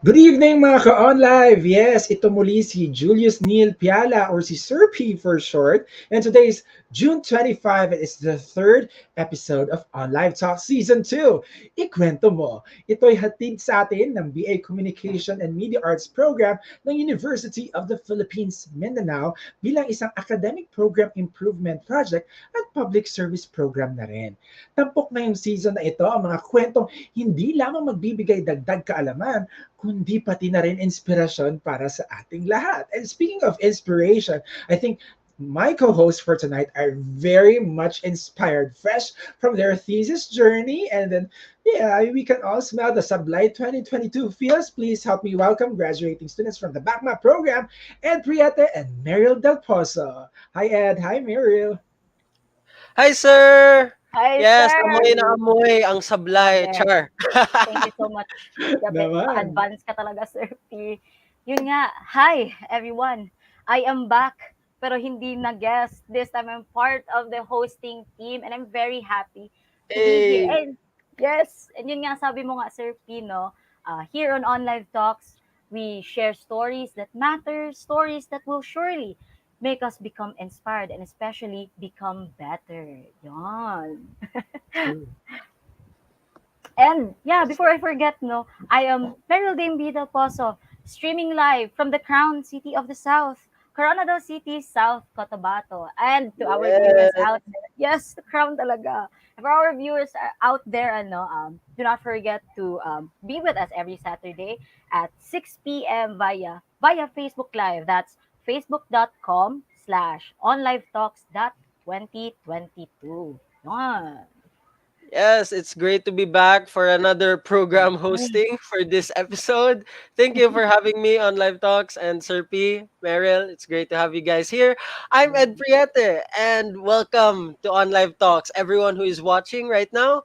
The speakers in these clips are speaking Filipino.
Good evening mga ka-OnLive! Yes, ito muli si Julius Neil Piala or si Sir P for short. And today is June 25 and it's the third episode of OnLive Talk Season 2. Ikwento mo. Ito'y hatid sa atin ng BA Communication and Media Arts Program ng University of the Philippines, Mindanao bilang isang academic program improvement project at public service program na rin. Tampok na yung season na ito ang mga kwentong hindi lamang magbibigay dagdag kaalaman, kundi pati na rin inspirasyon para sa ating lahat. And speaking of inspiration, I think my co-hosts for tonight are very much inspired, fresh from their thesis journey. And then, yeah, we can all smell the Sublight 2022 feels. Please help me welcome graduating students from the BACMA program, Ed Priete and Maryll Delposo. Hi, Ed. Hi, Maryll. Hi, sir! Hi, Yes, sir! amoy na amoy ang sablay. Grabe. Char. Thank you so much. Grabe, Naman. pa-advance ka talaga, Sir P. Yun nga, hi, everyone. I am back, pero hindi na guest. This time, I'm part of the hosting team, and I'm very happy to be here. Hey! And yes, and yun nga, sabi mo nga, Sir P, no? Here on OnLive Talks, we share stories that matter, stories that will surely make us become inspired and especially become better. Yan. And yeah, before I forget, no, I am Maryll Delposo, streaming live from the Crown City of the South, Coronado City, South Cotabato. And to our viewers Yes. out there, yes, the Crown talaga. For our viewers out there, do not forget to be with us every Saturday at 6 p.m. via Facebook Live. That's facebook.com/onlivetalks.2022. Yan. Yes, it's great to be back for another program hosting for this episode. Thank you for having me on Live Talks and Sir P, Maryll. It's great to have you guys here. I'm Ed Priete and welcome to On Live Talks. Everyone who is watching right now,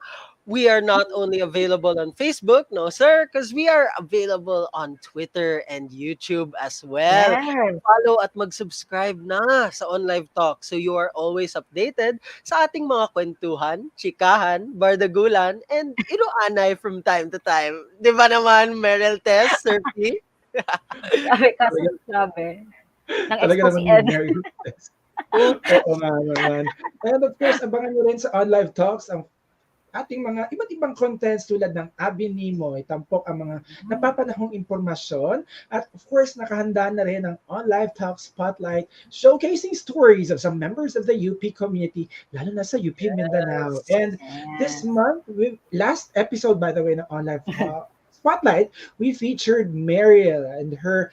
we are not only available on Facebook, no sir, because we are available on Twitter and YouTube as well. Yes. Follow at mag-subscribe na sa On Live Talk so you are always updated sa ating mga kwentuhan, chikahan, bardagulan, and inuanay from time to time. Di ba naman, Meryl Tess, Sir P? Grabe kasi, Talaga, grabe. Nang talaga expo si naman Ed. Maryll. Oo nga naman. And of course, abangan nyo rin sa OnLive Talks ang ating mga iba't ibang contents tulad ng Abi Nimo, itampok ang mga napapanahong impormasyon at of course nakahanda na rin ang OnLive Talk Spotlight showcasing stories of some members of the UP community lalo na sa UP Mindanao. And this Yes. month, last episode by the way ng OnLive Spotlight, we featured Maryll and her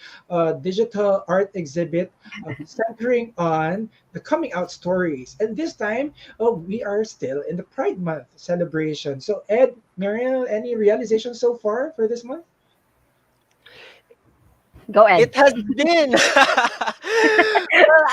digital art exhibit centering on the coming out stories. And this time, we are still in the Pride Month celebration. So, Ed, Maryll, any realizations so far for this month? Go Ed. It has been. Well,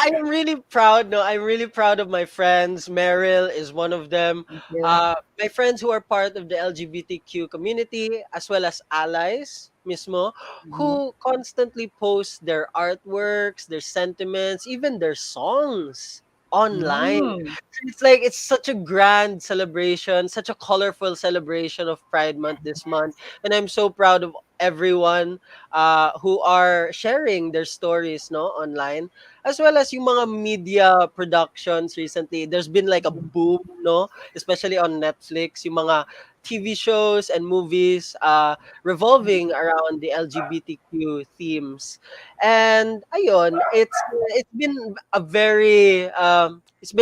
I am really proud. No, I'm really proud of my friends. Meryl is one of them. Thank you. My friends who are part of the LGBTQ community, as well as allies, mismo, who constantly post their artworks, their sentiments, even their songs online. Mm. It's like it's such a grand celebration, such a colorful celebration of Pride Month this month, and I'm so proud of everyone who are sharing their stories no online, as well as yung mga media productions recently. There's been like a boom, no, especially on Netflix, yung mga TV shows and movies revolving around the LGBTQ themes. And ayun, it's been a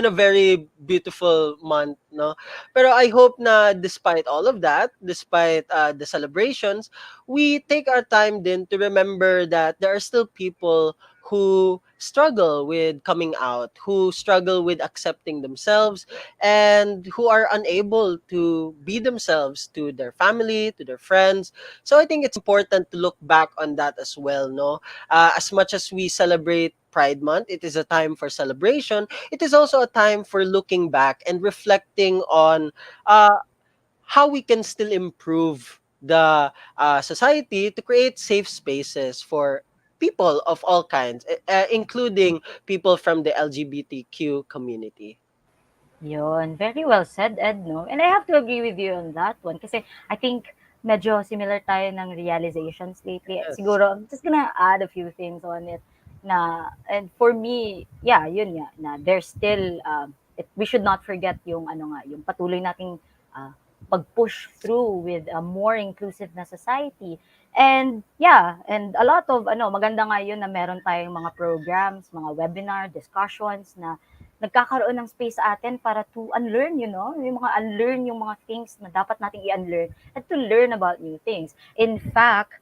very beautiful month, no. Pero I hope na despite all of that, despite the celebrations, we take our time then to remember that there are still people who struggle with coming out, who struggle with accepting themselves, and who are unable to be themselves to their family, to their friends. So I think it's important to look back on that as well, no? As much as we celebrate Pride Month, it is a time for celebration. It is also a time for looking back and reflecting on uh, how we can still improve the society to create safe spaces for people of all kinds, including people from the LGBTQ community. Yun. Very well said, Ed, no? And I have to agree with you on that one kasi I think medyo similar tayo ng realizations lately. Yes. Siguro, I'm just gonna add a few things on it na, and for me, yeah, yun nga, na there's still, we should not forget yung yung patuloy nating pag-push through with a more inclusive na society. And yeah, and a lot of maganda nga yun na meron tayong mga programs, mga webinar, discussions na nagkakaroon ng space sa atin para to unlearn, yung mga unlearn yung mga things na dapat nating i-unlearn and to learn about new things. In fact,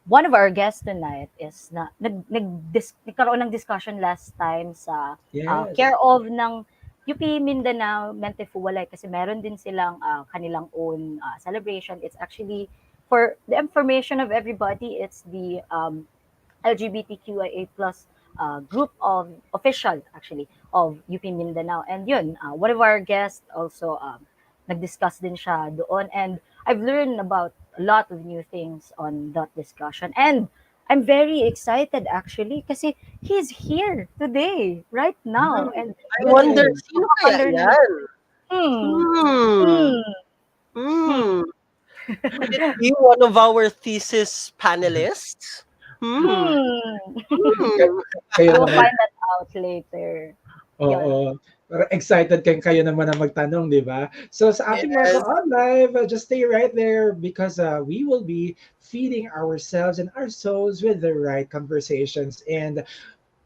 one of our guests tonight is nagkaroon ng discussion last time sa Yes. care of ng UP Mindanao Mentefuwalay kasi meron din silang kanilang own celebration. It's actually, for the information of everybody, it's the LGBTQIA plus group of official actually of UP Mindanao. And yun, one of our guests also nag-discuss din siya doon, and I've learned about a lot of new things on that discussion. And I'm very excited actually kasi he's here today, right now. Yeah. And I wonder, Yes. sino kaya Learn- yan? hmm, Hmm. hmm, Hmm. Could it be one of our thesis panelists? Hmm. Hmm. Kayo We'll naman. find that out later. Oo. Pero excited kayo naman na magtanong, di ba? So sa ating Yes. mga on live, just stay right there because we will be feeding ourselves and our souls with the right conversations. And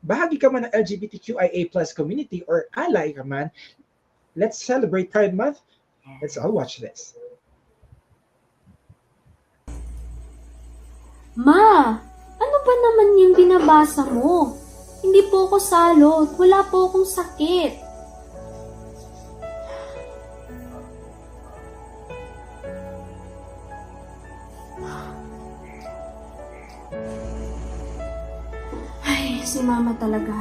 bahagi ka man ng LGBTQIA plus community or ally ka man, let's celebrate Pride Month. Let's all watch this. Ma, ano ba naman yung binabasa mo? Hindi po ako salot. Wala po akong sakit. Ay, si mama talaga.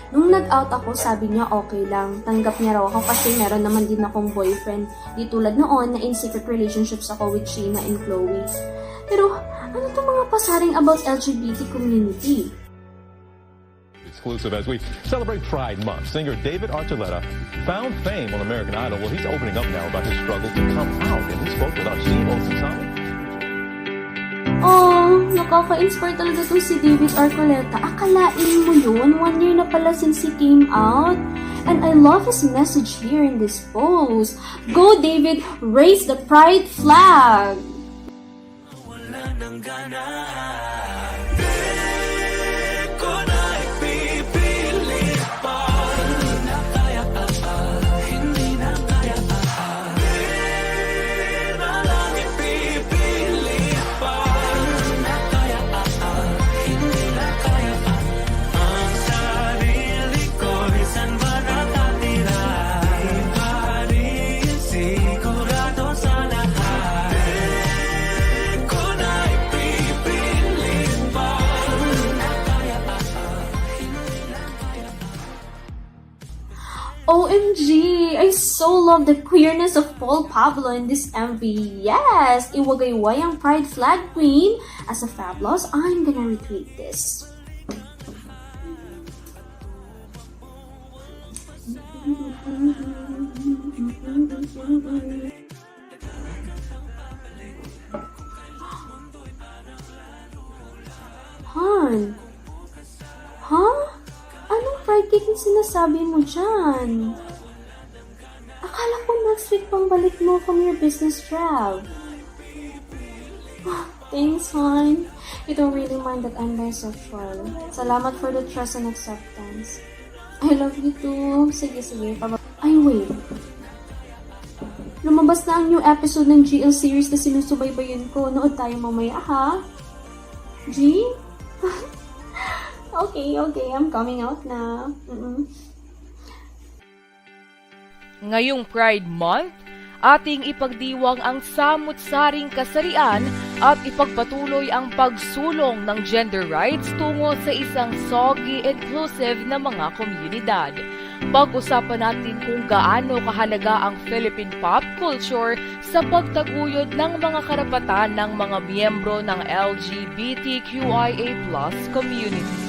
Nung nag-out ako, sabi niya okay lang. Tanggap niya raw ako kasi meron naman din akong boyfriend. Di tulad noon na in secret relationships ako with Sheena and Chloe. Pero ano to mga pasaring about LGBT community? Exclusive as we celebrate Pride Month. Singer David Archuleta found fame on American Idol. Well, he's opening up now about his struggle to come out, and he spoke with our CEO, Kasama. Oh, nakaka-inspire talaga itong si David Archuleta. Akalain mo yun? 1 year na pala since he came out. And I love his message here in this post. Go, David! Raise the pride flag! Wala nang gana. OMG! I so love the queerness of Paul Pablo in this MV. Yes! Iwagayway ang Pride Flag Queen. As a fabulous, I'm gonna retweet this. Han? Huh? Anong pride cake yung sinasabi mo dyan? Akala ko next week pang balik mo from your business trip. Thanks, hon. You don't really mind that I'm bisexual. Salamat for the trust and acceptance. I love you too. Sige. Ay, wait. Lumabas na ang new episode ng GL series na sinusubaybayan ko. Nood tayo mamaya, ha? G? Okay, I'm coming out na. Ngayong Pride Month, ating ipagdiwang ang samut-saring kasarian at ipagpatuloy ang pagsulong ng gender rights tungo sa isang sogi, inclusive na mga komunidad. Pag-usapan natin kung gaano kahalaga ang Philippine pop culture sa pagtaguyod ng mga karapatan ng mga miyembro ng LGBTQIA+ community.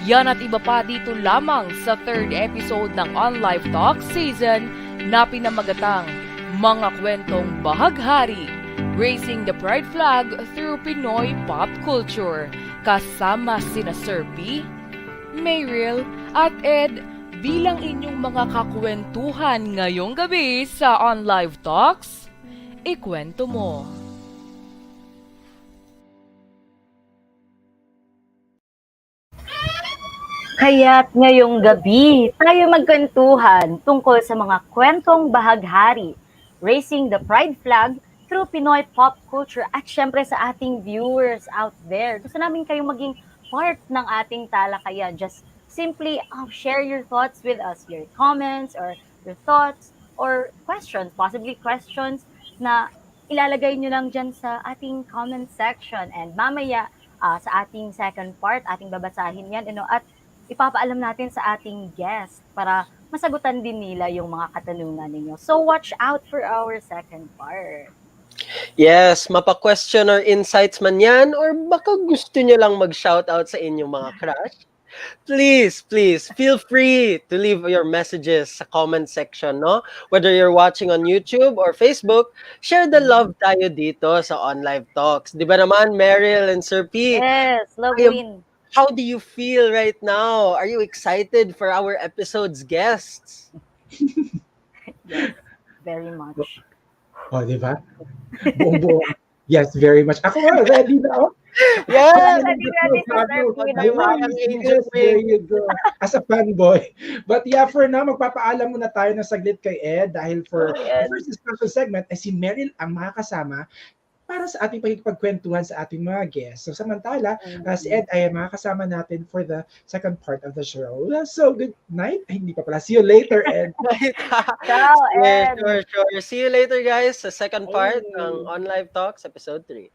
Yan at iba pa dito lamang sa 3rd episode ng On Live Talk season na pinamagatang Mga Kwentong Bahaghari. Raising the Pride Flag through Pinoy Pop Culture. Kasama sina Sir P, Maryll at Ed bilang inyong mga kakwentuhan ngayong gabi sa On Live Talks. Ikwento mo. Kaya't ngayong gabi, tayo magkwentuhan tungkol sa mga kwentong bahaghari, raising the pride flag through Pinoy pop culture at syempre sa ating viewers out there. Gusto namin kayong maging part ng ating talakaya. Just simply share your thoughts with us, your comments or your thoughts or questions, possibly questions na ilalagay nyo lang dyan sa ating comment section. And mamaya, sa ating second part, ating babasahin yan, at ipapaalam natin sa ating guest para masagutan din nila yung mga katanungan ninyo. So watch out for our second part. Yes, mapa-question or insights man yan or baka gusto nyo lang mag-shoutout sa inyong mga crush. Please feel free to leave your messages sa comment section, no? Whether you're watching on YouTube or Facebook, share the love tayo dito sa On Live Talks. Di ba naman, Maryll and Sir P? Yes, love I am- win. How do you feel right now? Are you excited for our episode's guests? Yes, very much. O, di ba? Buong-buo. Yes, very much. Ako nga, ready na ako. Yes! Ready si Sir P. Ay, parang angel Yes, there wing. you go. As a fanboy. But yeah, for now, magpapaalam muna tayo ng saglit kay Ed dahil for the first special segment ay si Maryll ang makakasama para sa ating pagkikipagkwentuhan sa ating mga guests. So samantala, si Ed ay makakasama natin for the second part of the show. So good night. Ay, hindi pa pala. See you later, Ed. Ciao, Yeah, Ed. sure. See you later, guys, sa second part Hey. ng On Live Talks, episode 3.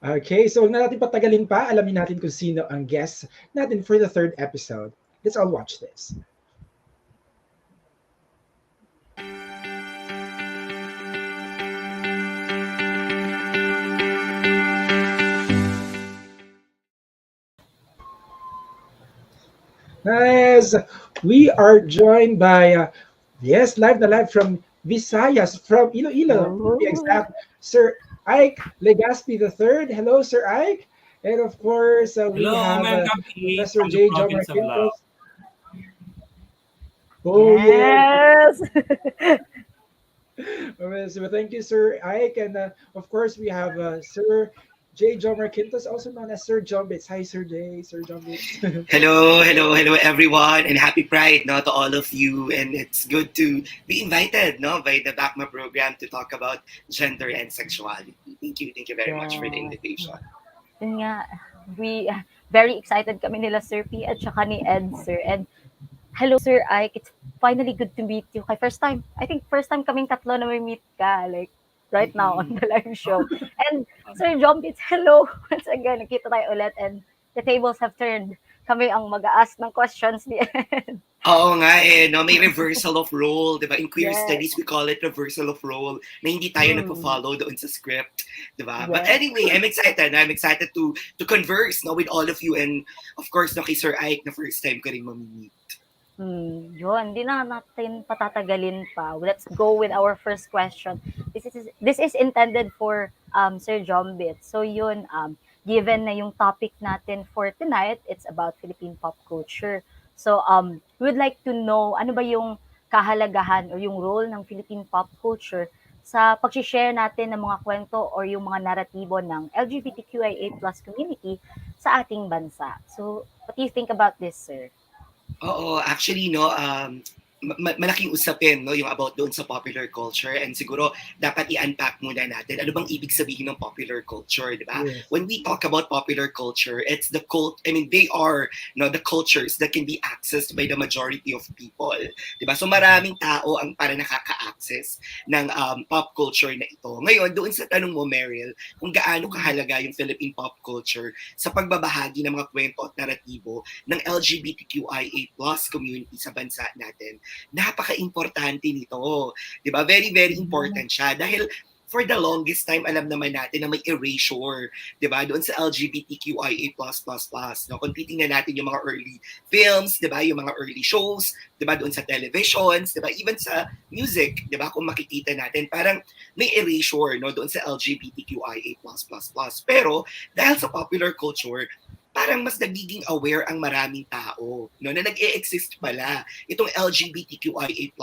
Okay, so huwag na natin patagalin pa. Alamin natin kung sino ang guest natin for the third episode. Let's all watch this. Yes, we are joined by, live na live from Visayas, from Iloilo, to be exact, Sir Ike Legaspi III. Hello, Sir Ike. And of course, we Hello, have welcome Professor from the J. province of Lao. Oh, yeah. Yes. So thank you, Sir Ike. And of course, we have Sir J. Jomar Quintos, also known as Sir Jombits. Hi, Sir J. Sir Jombits. Hello, everyone, and happy Pride, no, to all of you. And it's good to be invited, no, by the BACMA program to talk about gender and sexuality. Thank you very much for the invitation. Yun nga, we very excited kami nila Sir P at saka ni Ed, Sir Ed. Hello, Sir Ike. It's finally good to meet you. First time kaming tatlo na may meet ka, like, right now on the live show. And Sir Jombits, hello. Once again, nakita tayo ulit and the tables have turned. Kami ang mag-a-ask ng questions ni Ed. Oo nga no, may reversal of role, di ba? In queer Yes. studies, we call it reversal of role, na hindi tayo nagpo-follow doon sa script, di ba? Yes. But anyway, I'm excited to converse, no, with all of you, and of course, no, kay Sir Ike, na first time ko rin mamimit. Yun, hindi na natin patatagalin pa. Let's go with our first question. This is intended for Sir Jombit. So yun, given na yung topic natin for tonight, it's about Philippine pop culture. So we would like to know ano ba yung kahalagahan or yung role ng Philippine pop culture sa pag-share natin ng mga kwento or yung mga naratibo ng LGBTQIA+ community sa ating bansa. So what do you think about this, sir? Oo, actually, no, malaking usapin, no, yung about doon sa popular culture, and siguro dapat i-unpack muna natin ano bang ibig sabihin ng popular culture, di ba? Yes. When we talk about popular culture, it's the they are, no, the cultures that can be accessed by the majority of people, di ba? So maraming tao ang para nakaka-access ng pop culture na ito. Ngayon, doon sa tanong mo, Maryll, kung gaano kahalaga yung Philippine pop culture sa pagbabahagi ng mga kwento at naratibo ng LGBTQIA+ community sa bansa natin, napaka-importante nito. 'Di ba? Very, very important siya dahil for the longest time, alam naman natin na may erasure, di ba? Doon sa LGBTQIA+++. No? Kung titingnan natin yung mga early films, di ba? Yung mga early shows, di ba? Doon sa televisions, di ba? Even sa music, di ba? Kung makikita natin, parang may erasure, no? Doon sa LGBTQIA+++. Pero, dahil sa popular culture, parang mas nagiging aware ang maraming tao, no, na nag-e-exist pala itong LGBTQIA++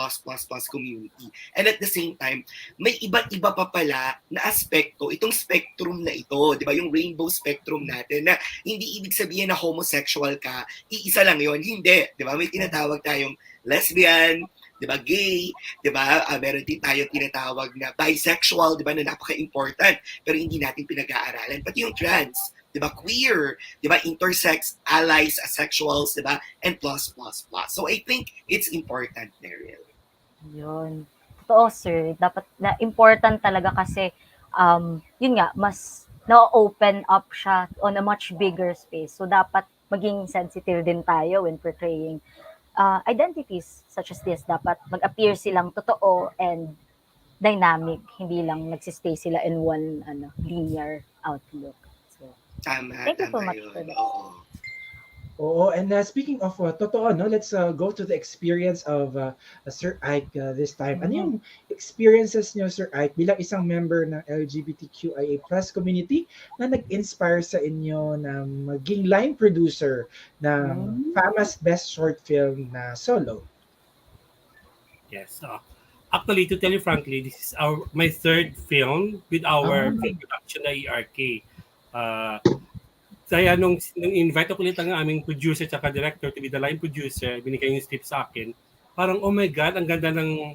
community. And at the same time, may iba't iba pa pala na aspekto, itong spectrum na ito, di ba, yung rainbow spectrum natin, na hindi ibig sabihin na homosexual ka, iisa lang yon, hindi, di ba, may tinatawag tayong lesbian, di ba, gay, di ba, meron din tayo tinatawag na bisexual, di ba, na napaka-important, pero hindi natin pinag-aaralan, pati yung trans, di ba, queer, di ba, intersex, allies, asexuals, di ba, and plus. So I think it's important, Maryll. Yun. Totoo, sir. Dapat na important talaga kasi yun nga, mas na-open up siya on a much bigger space. So dapat maging sensitive din tayo when portraying identities such as this. Dapat mag-appear silang totoo and dynamic, hindi lang nagsistay sila in one linear outlook. So, Tama, thank you so tama much yun. for that. Oo. Oo, and speaking of totoo, no, let's go to the experience of Sir Ike this time. Ano yung experiences niyo, Sir Ike, bilang isang member ng LGBTQIA+ community na nag-inspire sa inyo na maging line producer ng famous best short film na Solo? Yes. Actually, to tell you frankly, this is my third film with our film production na ERK. Kaya nung invite ako ulit ang aming producer at director to be the line producer, binigay yung script sa akin, parang, oh my God, ang ganda ng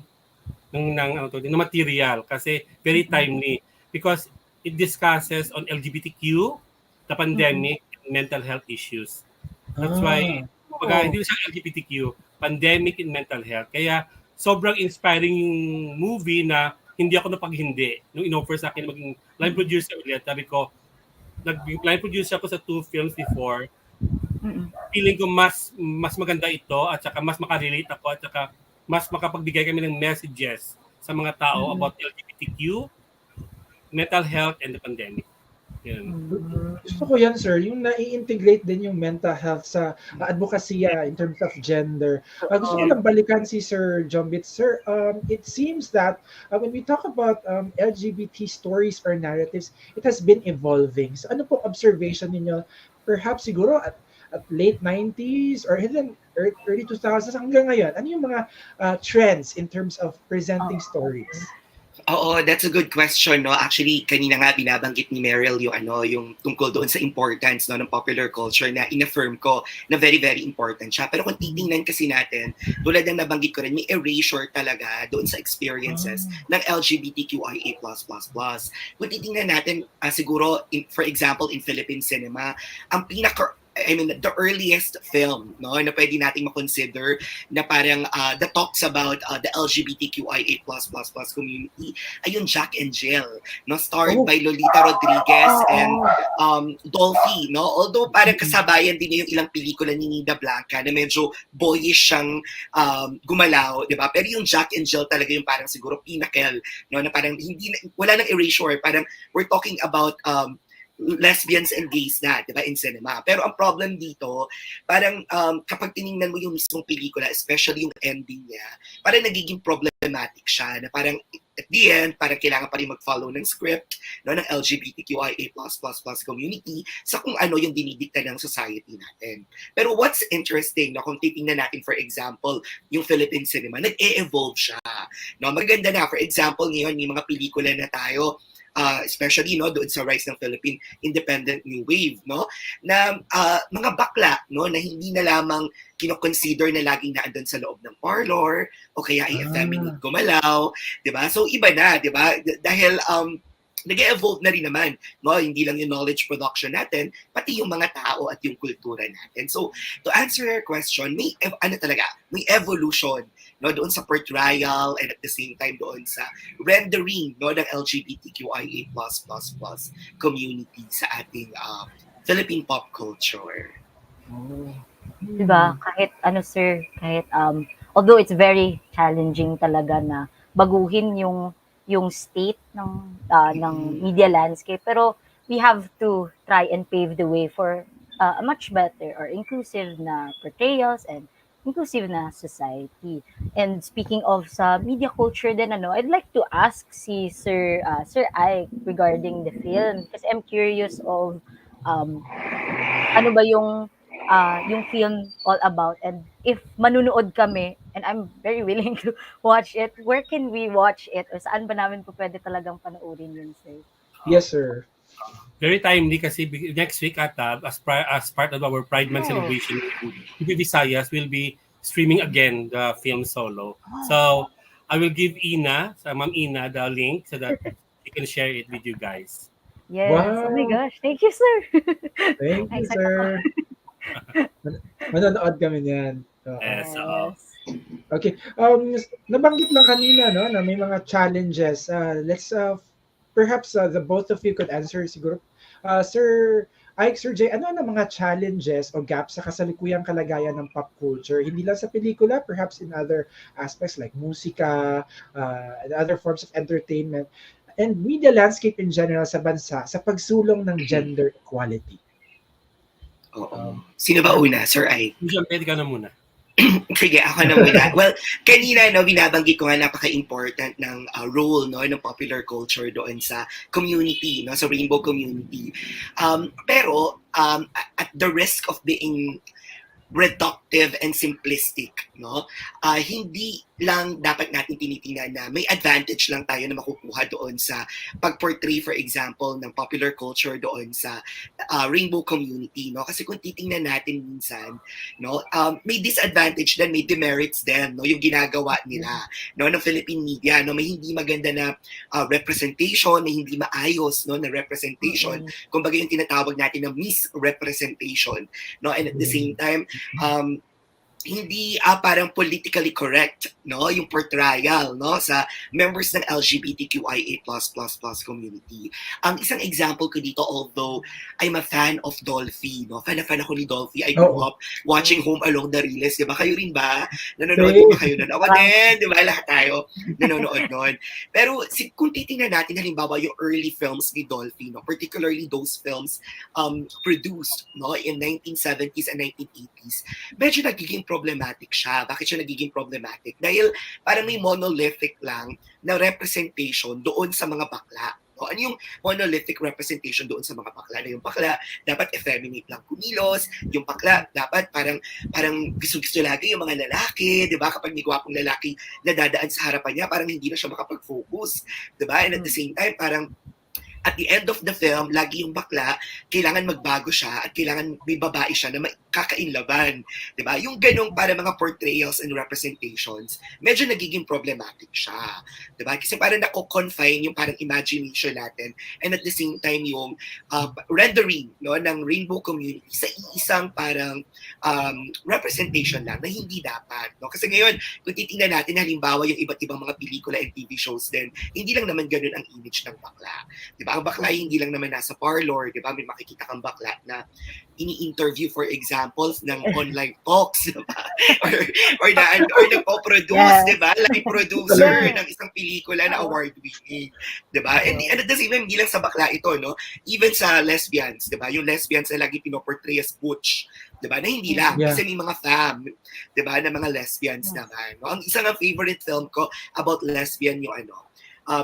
material kasi very timely because it discusses on LGBTQ, the pandemic, and mental health issues. That's why, hindi siya LGBTQ, pandemic and mental health. Kaya sobrang inspiring yung movie na hindi ako napaghindi. Nung in-offer sa akin maging line producer ulit, sabi ko, nag-line producer ako sa 2 films before. Feeling ko mas maganda ito at saka mas makarelate ako at saka mas makapagbigay kami ng messages sa mga tao about LGBTQ, mental health, and the pandemic. Gusto ko yan, sir, yung nai-integrate din yung mental health sa advokasya in terms of gender. Gusto ko lang balikan si Sir Jombit. Sir, it seems that when we talk about LGBT stories or narratives, it has been evolving. So ano po observation niyo? Perhaps siguro at late 90s or even early 2000s hanggang ngayon, ano yung mga trends in terms of presenting stories? Oo, that's a good question, no. Actually, kanina nga binabanggit ni Maryll yung tungkol doon sa importance, no, ng popular culture na in-affirm ko na very very important siya. Pero kung titingnan kasi natin, tulad ng nabanggit ko rin, may erasure talaga doon sa experiences ng LGBTQIA+++. Kung titingnan natin, siguro for example in Philippine cinema, ang the earliest film, no, na pwede nating makonsider na parang that talks about the LGBTQIA++ community ay yung Jack and Jill, no, starred by Lolita Rodriguez and Dolphy, no. Although parang kasabayan din niya yung ilang pelikula ni Nina Blanca na medyo boyish siyang gumalaw, di ba? Pero yung Jack and Jill talaga yung parang siguro pinnacle, no, na parang wala nang erasure, parang we're talking about lesbians and gays na, di ba, in cinema. Pero ang problem dito, parang kapag tiningnan mo yung mismong pelikula, especially yung ending niya, parang nagiging problematic siya, na parang at the end, parang kailangan pa rin mag-follow ng script, no, ng LGBTQIA++ community sa kung ano yung dinidikta ng society natin. Pero what's interesting, no, kung titingnan natin, for example, yung Philippine cinema, nag-e-evolve siya. No, maganda na, for example, ngayon, yung mga pelikula na tayo, especially, no, doon sa rise ng Philippine independent new wave, no, na mga bakla, no, na hindi na lamang kino-consider na laging naandun sa loob ng parlor o kaya ay effeminate gumalaw, di ba? So iba na, di ba? Dahil nag-evolve na rin naman, no, hindi lang yung knowledge production natin, pati yung mga tao at yung kultura natin. So to answer your question, may evolution, no, doon sa portrayal and at the same time doon sa rendering, no, ng LGBTQIA++ community sa ating Philippine pop culture. Diba? Kahit sir, kahit although it's very challenging talaga na baguhin yung yung state ng media landscape, pero we have to try and pave the way for a much better or inclusive na portrayals and inclusive na society. And speaking of sa media culture din, I'd like to ask si Sir Ike regarding the film, kasi I'm curious of ano ba yung film all about, and if manunood kami, and I'm very willing to watch it, where can we watch it, or saan ba namin po pwede talagang panoorin yun, sir? Yes, sir. Very timely kasi next week ata, as part of our Pride Month celebration, TV Visayas will be streaming again the film Solo. So I will give Ma'am Ina, the link so that she can share it with you guys. Yes. Wow. Oh my gosh. Thank you, sir. Thank you, Excited sir. Manonood kami niyan. Yes. Okay. Nabanggit lang kanina, no, na may mga challenges. Let's perhaps the both of you could answer siguro. Sir Ike, Sir Jay, ano ang mga challenges o gaps sa kasalukuyang kalagayan ng pop culture? Hindi lang sa pelikula, perhaps in other aspects like musika, and other forms of entertainment, and media landscape in general sa bansa sa pagsulong ng gender equality. Oo. Sino ba una, Sir Ike? Pwede ka na muna. Sige, ako na muna. Well, kanina, binabanggit ko nga napaka-important ng role, ng popular culture doon sa community, sa rainbow community. Pero, at the risk of being reductive and simplistic, hindi lang dapat natin tinitingnan na may advantage lang tayo na makukuha doon sa pag-portray, for example, ng popular culture doon sa rainbow community, kasi kung titingnan natin minsan, may disadvantage din, may demerits din, yung ginagawa nila, ng Philippine media, may hindi maganda na representation, may hindi maayos, na representation, kumbaga yung tinatawag natin na misrepresentation, and at the same time, hindi parang politically correct, yung portrayal, sa members ng LGBTQIA++ community. Ang isang example ko dito, although I'm a fan of Dolphy, fan ako ni Dolphy. I grew up watching Home Along the Riles, di ba? Kayo rin ba? Nanonood ba kayo nun? Ako din, di ba? Lahat tayo nanonood nun. Pero kung titingnan natin, halimbawa, yung early films ni Dolphy, particularly those films produced in 1970s and 1980s, medyo nagiging problematic siya. Bakit siya nagiging problematic? Dahil parang may monolithic lang na representation doon sa mga bakla. Ano yung monolithic representation doon sa mga bakla? Na yung bakla dapat effeminate lang kumilos, yung bakla dapat parang gusto lagi yung mga lalaki, di ba? Kapag may gwapong lalaki na dadaan sa harapan niya, parang hindi na siya makapag-focus, di ba? And at the same time, parang at the end of the film, lagi yung bakla, kailangan magbago siya at kailangan may babae siya na kakainlaban. Diba? Yung ganong para mga portrayals and representations, medyo nagiging problematic siya. Diba? Kasi parang nako-confine yung parang imagination natin and at the same time yung rendering ng rainbow community sa isang parang representation lang na hindi dapat. Kasi ngayon, kung titingnan natin, halimbawa yung iba't ibang mga pelikula and TV shows din, hindi lang naman ganun ang image ng bakla. Diba? Ang bakla hindi lang naman nasa parlor, di ba? May makikita kang bakla na ini-interview, for example, ng online talks, diba? or nagpo-produce, di ba? Like producer ng isang pelikula na award-winning, di ba? And at the same time, hindi lang sa bakla ito, even sa lesbians, di ba? Yung lesbians na lagi pinoportray as butch, di ba? Na hindi lang, kasi may mga fam, di ba? Na mga lesbians naman. Ang isang favorite film ko about lesbian yung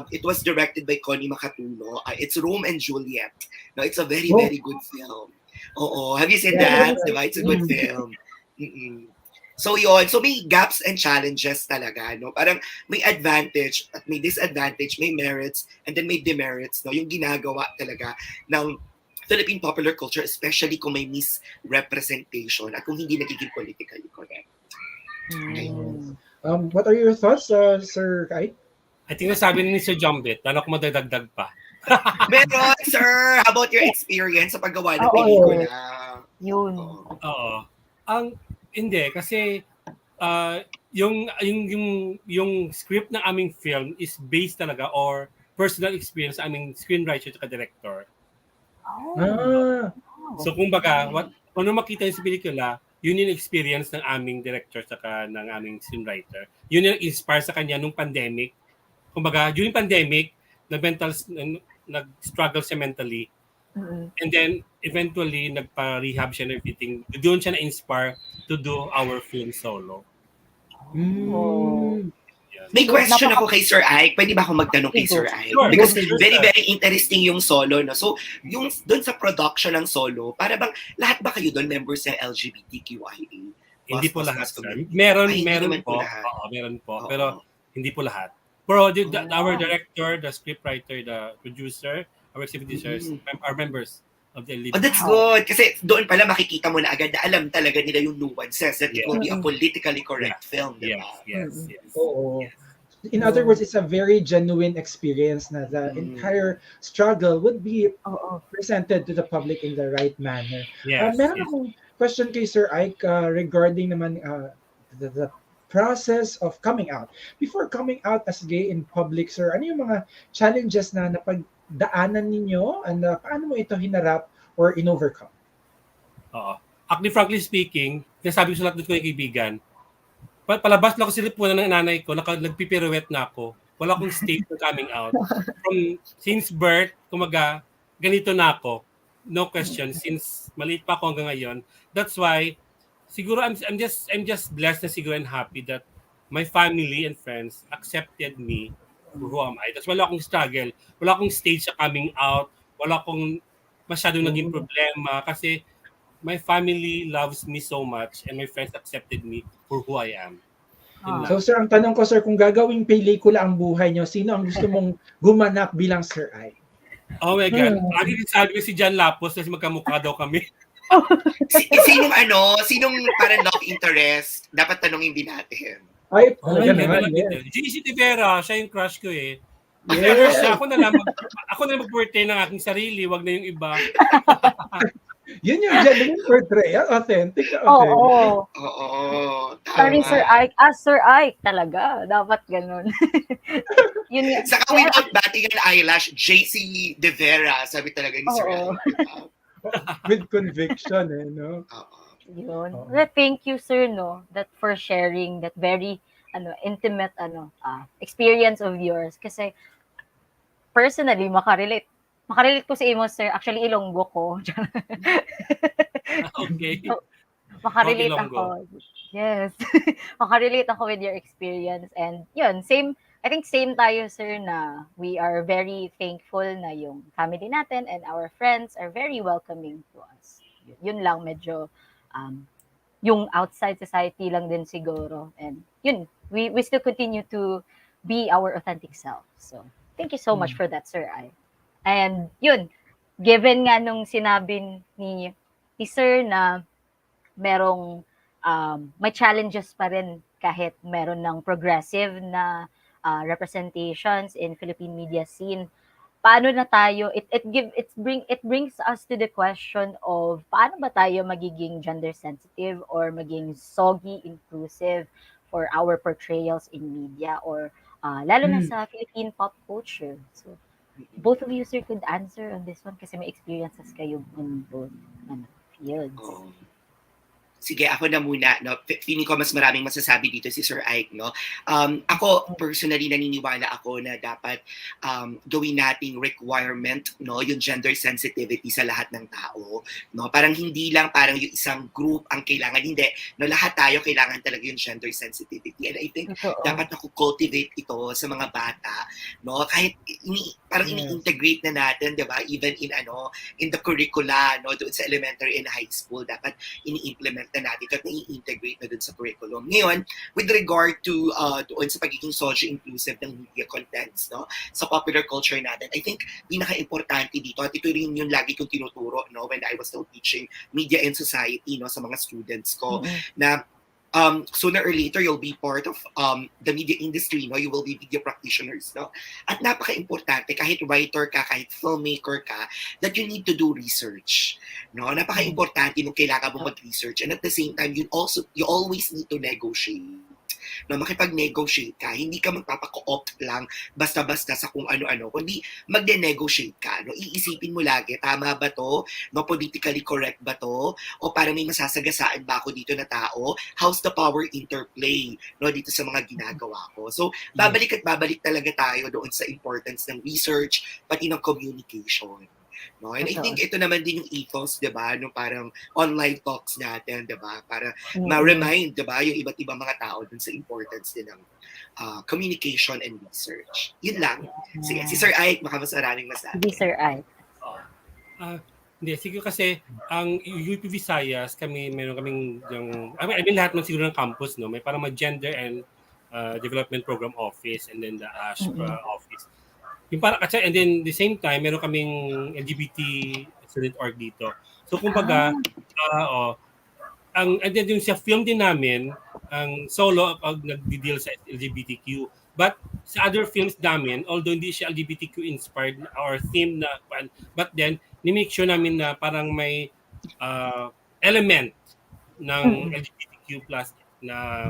it was directed by Connie Makatuno. It's Rome and Juliet. No, it's a very, very good film. Oo. Have you seen that? Diba? It's a good film. So yun. So may gaps and challenges talaga. No? Parang may advantage at may disadvantage, may merits, and then may demerits. No? Yung ginagawa talaga ng Philippine popular culture, especially kung may misrepresentation at kung hindi nagiging politically correct. Okay. What are your thoughts, Sir Kai? I think nasabi ni Sir Jumbit, lalo ko madadagdag pa. Meron, sir! How about your experience sa paggawa ng pelikula? Yun. Oo. Hindi, kasi yung script ng aming film is based talaga or personal experience sa aming screenwriter at director. So kumbaga, ano makita niyo sa pelikula, yun yung experience ng aming director at ng aming screenwriter. Yun yung inspire sa kanya nung pandemic. kumbaga, during pandemic, nag-struggle siya mentally. And then, eventually, nagpa-rehab siya and everything. Doon siya na-inspire to do our film solo. Mm. May So, question ako kay Sir Ike. Pwede ba ako magtanong kay Go. Sir Ike? Sure. Because Sure, very, sir. very interesting yung solo. No? So, yung doon sa production ng solo, para bang lahat ba kayo doon members ng LGBTQIA? Hindi po lahat, sir. community? Meron naman po. lahat. Oo, meron po. Oo. Pero hindi po lahat. Pero our director, the scriptwriter, the producer, our executive producers, are members of the Oh, that's good. Kasi doon pala makikita mo na agad na alam talaga nila yung nuances that it will be a politically correct film, di ba? Yes. Oo. In other words, it's a very genuine experience na the entire struggle would be presented to the public in the right manner. Meron akong question kay Sir Ike regarding naman the process of coming out. Before coming out as gay in public, sir, ano yung mga challenges na napagdaanan ninyo and paano mo ito hinarap or in-overcome? Actually, frankly speaking, nasabi ko sa lahat ng kaibigan, palabas na ako silipunan ng nanay ko, nagpipiruwet na ako. Wala akong state of coming out. Since birth, kumaga, ganito na ako. No question. Since maliit pa ako hanggang ngayon. That's why, siguro I'm just blessed na siguro and happy that my family and friends accepted me for who am I. That's wala akong struggle. Wala akong stage sa coming out. Wala akong masyadong naging problema. Kasi, my family loves me so much and my friends accepted me for who I am. So sir, ang tanong ko sir, kung gagawing pelikula ang buhay nyo, sino ang gusto mong gumanap bilang Sir Ike? Oh my God. Lagi din sabi ko si John Lapos kasi magkamukha daw kami. Sinong parang love interest? Dapat tanongin din natin. Ay, naman. JC Tivera, siya yung crush ko eh. Never siya. Ako na lang mag-portray ng aking sarili, wag na yung iba. Yun yung genuine portrayal, authentic. Oo. Tama. Sir Ike, Sir Ike talaga. Dapat ganun. Yun nga. Saka without batting an eyelash, JC De Vera, sabi talaga ni Sir Ike. With conviction, no? Yun. Thank you, sir, no, that for sharing that very intimate experience of yours. Kasi personally, makarelate ko sa imo, sir. Actually, Ilonggo ko. Okay. So, makarelate ako. Yes. Makarelate ako with your experience. And yun, I think same tayo, sir, na we are very thankful na yung family natin and our friends are very welcoming to us. Yun lang, medyo yung outside society lang din siguro. And yun, we still continue to be our authentic self. So, thank you so much for that, sir. And yun, given nga nung sinabi ni sir na merong may challenges pa rin kahit meron ng progressive na representations in Philippine media scene. Paano na tayo it brings us to the question of paano ba tayo magiging gender sensitive or maging soggy inclusive for our portrayals in media or lalo na sa Philippine pop culture. So both of you, sir, could answer on this one kasi may experiences kayo in both fields. Sige, ako na muna. No? Feeling ko mas maraming masasabi dito si Sir Ike. No? Ako, personally, naniniwala ako na dapat gawin nating requirement, no? Yung gender sensitivity sa lahat ng tao. No? Parang hindi lang parang yung isang group ang kailangan. Hindi. No? Lahat tayo kailangan talaga yung gender sensitivity. And I think dapat cultivate ito sa mga bata. No? Kahit parang ini-integrate na natin, di ba? Even in the curricula, no? Doon sa elementary and high school, dapat ini-implement na natin at nai-integrate na dun sa curriculum. Ngayon, with regard to doon sa pagiging socio-inclusive ng media contents, no, sa popular culture natin, I think pinaka-importante dito, at ito rin yung lagi kong tinuturo, no, when I was still teaching media and society, no, sa mga students ko, na sooner or later, you'll be part of the media industry, no? You will be media practitioners, no? At napaka-importante, kahit writer ka, kahit filmmaker ka, that you need to do research, no? Napaka-importante nung kailangan mo mag-research. And at the same time, you always need to negotiate. no, makipag-negotiate ka. Hindi ka magpapaka-opt lang basta-basta sa kung ano-ano, kundi magde-negotiate ka. No? Iisipin mo lagi, tama ba to? No, politically correct ba to? O para may masasagasaan ba ako dito na tao? How's the power interplay, no, dito sa mga ginagawa ko? So, babalik at babalik talaga tayo doon sa importance ng research, pati ng communication. No? And I think ito naman din yung ethos, 'di ba, no, parang online talks natin, 'di ba, para ma-remind, 'di ba, yung iba't ibang mga tao dun sa importance din ng communication and research. Yun lang. Sige, si Sir Ike, baka mas maraming masabi. Hindi, Sir Ike. Hindi, siguro kasi ang UP Visayas, meron kaming yung, I mean lahat ng siguro ng campus, no, may parang gender and development program office and then the ASH office. Yung para kasi, and then the same time meron kaming LGBT student org dito. So kumbaga and then yung sa film din namin ang solo pag nagdi-deal sa LGBTQ, but sa other films namin, although hindi siya LGBTQ inspired or theme na, but then ni-make sure namin na parang may element ng LGBTQ plus na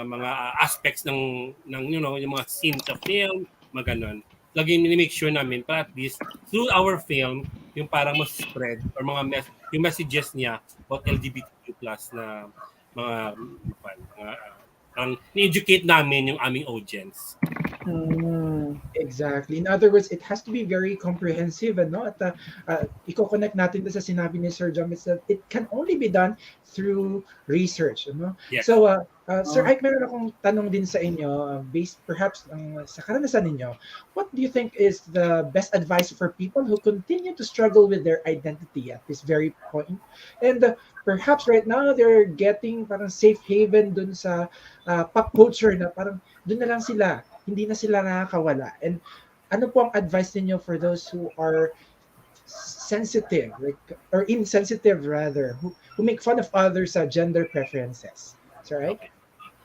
mga aspects ng you know, yung mga scenes sa film, mga ganon. Lagi ni-make sure namin para at least through our film yung parang mas spread or yung messages niya about LGBTQ plus na mga parang ni-educate namin yung aming audience. Exactly. In other words, it has to be very comprehensive, ano? At i-connect natin sa sinabi ni Sir John, is that it can only be done through research, ano? Yes. So, Sir Ike, meron akong tanong din sa inyo, based perhaps sa karanasan ninyo. What do you think is the best advice for people who continue to struggle with their identity at this very point? And perhaps right now, they're getting parang safe haven dun sa pop culture na parang dun na lang sila, hindi na sila nakakawala. And ano po ang advice niyo for those who are sensitive, or insensitive rather, who make fun of others' gender preferences? Sir Ike? Okay.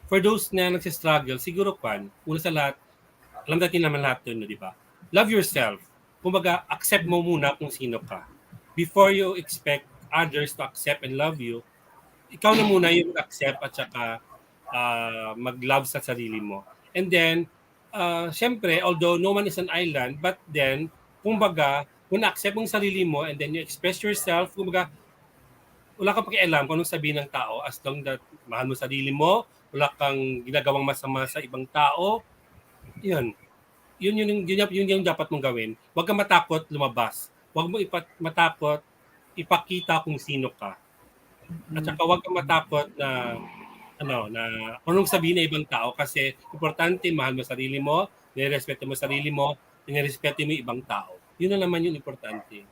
For those na nagsistruggle, siguro una sa lahat, alam natin naman lahat yun, di ba? Love yourself. Kumbaga, accept mo muna kung sino ka. Before you expect others to accept and love you, ikaw na muna yung accept at saka mag-love sa sarili mo. And then, syempre, although no one is an island, but then, kumbaga, kung na-accept mong sarili mo and then you express yourself, kumbaga, wala kang pakialam kung anong sabihin ng tao as long that mahal mo sarili mo, wala kang ginagawang masama sa ibang tao, yun yung dapat mong gawin. Huwag kang matakot lumabas. Huwag mo matakot ipakita kung sino ka. At saka huwag kang matakot na anong sabihin ng ibang tao kasi importante mahal mo sarili mo, nirespeto mo sarili mo, nirespeto mo ibang tao. Yun na naman yung importante.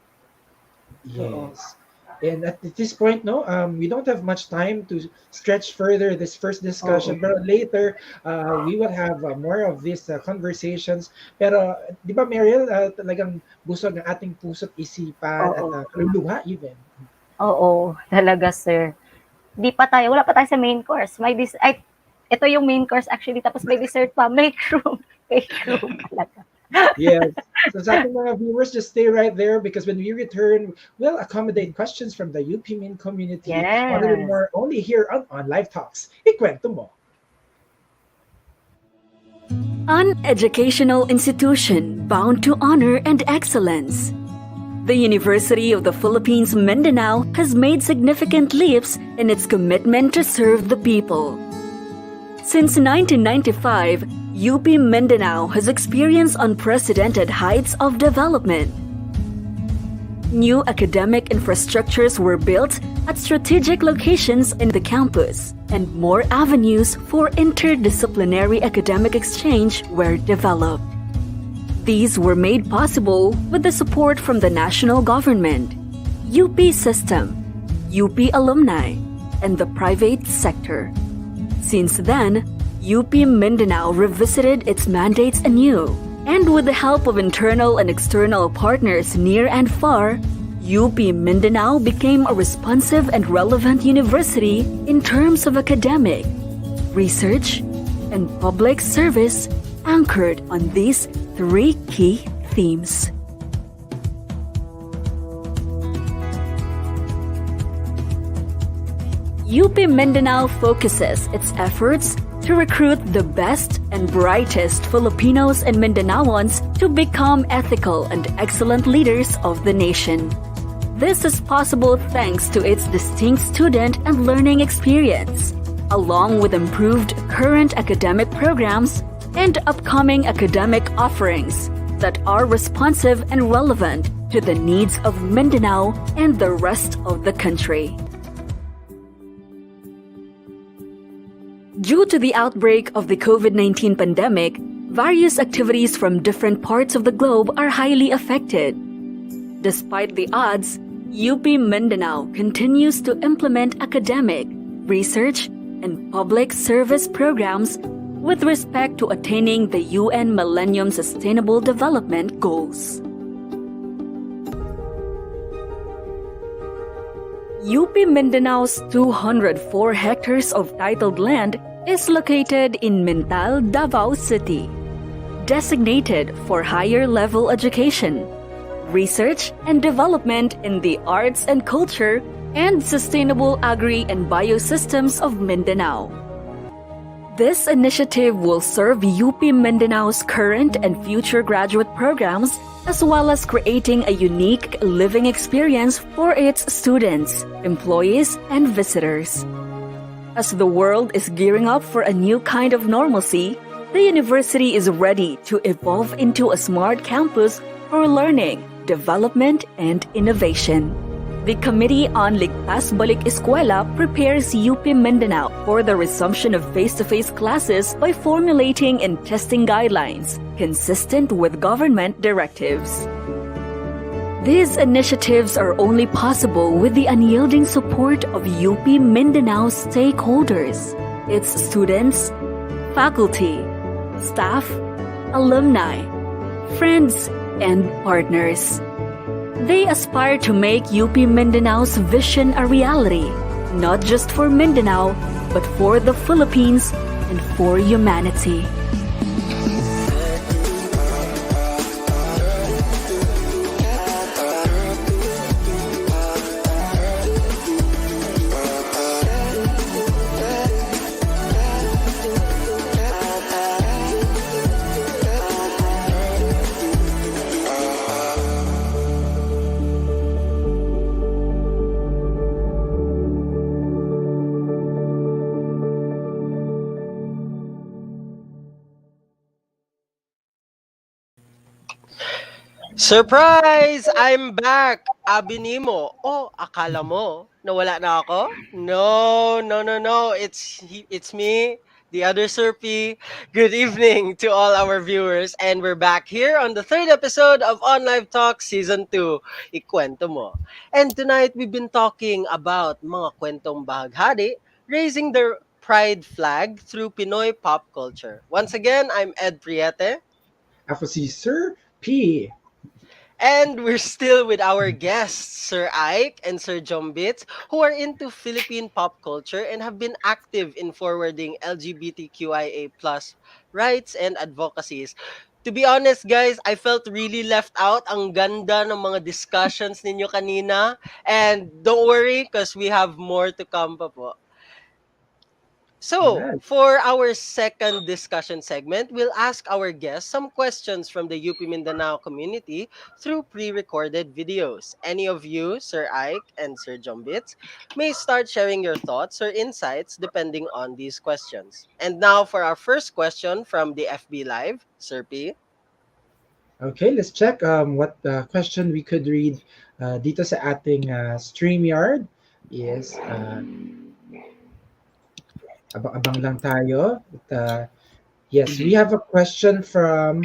Yes. And at this point, we don't have much time to stretch further this first discussion. But later, we will have more of these conversations. Pero, di ba, Maryll, talagang busog ng ating puso't isipan at kaluluwa even. Oo, talaga, sir. Wala pa tayo sa main course. Ito yung main course actually, tapos may dessert pa. Make room talaga. Yes. So sa ating mga viewers, just stay right there because when we return, we'll accommodate questions from the UP Min community. Yes. A little more only here on Live Talks. Ikwento mo. An educational institution bound to honor and excellence. The University of the Philippines Mindanao has made significant leaps in its commitment to serve the people. Since 1995, UP Mindanao has experienced unprecedented heights of development. New academic infrastructures were built at strategic locations in the campus, and more avenues for interdisciplinary academic exchange were developed. These were made possible with the support from the national government, UP system, UP alumni, and the private sector. Since then, UP Mindanao revisited its mandates anew, and with the help of internal and external partners near and far, UP Mindanao became a responsive and relevant university in terms of academic, research, and public service anchored on these three key themes. UP Mindanao focuses its efforts to recruit the best and brightest Filipinos and Mindanaoans to become ethical and excellent leaders of the nation. This is possible thanks to its distinct student and learning experience, along with improved current academic programs and upcoming academic offerings that are responsive and relevant to the needs of Mindanao and the rest of the country. Due to the outbreak of the COVID-19 pandemic, various activities from different parts of the globe are highly affected. Despite the odds, UP Mindanao continues to implement academic, research, and public service programs with respect to attaining the UN Millennium Sustainable Development Goals. UP Mindanao's 204 hectares of titled land is located in Mintal, Davao City, designated for higher level education, research and development in the arts and culture, and sustainable agri and biosystems of Mindanao. This initiative will serve UP Mindanao's current and future graduate programs, as well as creating a unique living experience for its students, employees, and visitors. As the world is gearing up for a new kind of normalcy, the university is ready to evolve into a smart campus for learning, development, and innovation. The Committee on Ligtas Balik Eskwela prepares UP Mindanao for the resumption of face-to-face classes by formulating and testing guidelines consistent with government directives. These initiatives are only possible with the unyielding support of UP Mindanao stakeholders, its students, faculty, staff, alumni, friends, and partners. They aspire to make UP Mindanao's vision a reality, not just for Mindanao, but for the Philippines and for humanity. Surprise! I'm back! Abinimo. Oh, akala mo, nawala na ako? No, no, no, no. It's me, the other Serpy. Good evening to all our viewers. And we're back here on the third episode of On Live Talk Season 2, Ikwento Mo. And tonight, we've been talking about mga kwentong bahaghari, raising their pride flag through Pinoy pop culture. Once again, I'm Ed Priete. Ako si Sir P. And we're still with our guests, Sir Ike and Sir Jombits, who are into Philippine pop culture and have been active in forwarding LGBTQIA plus rights and advocacies. To be honest, guys, I felt really left out. Ang ganda ng mga discussions ninyo kanina. And don't worry, because we have more to come pa po. So, Alright. for our second discussion segment, we'll ask our guests some questions from the UP Mindanao community through pre-recorded videos. Any of you, Sir Ike and Sir Jombits, may start sharing your thoughts or insights depending on these questions. And now for our first question from the FB Live, Sir P. Okay, let's check what question we could read dito sa ating StreamYard. Yes, abang-abang lang tayo. Yes, we have a question from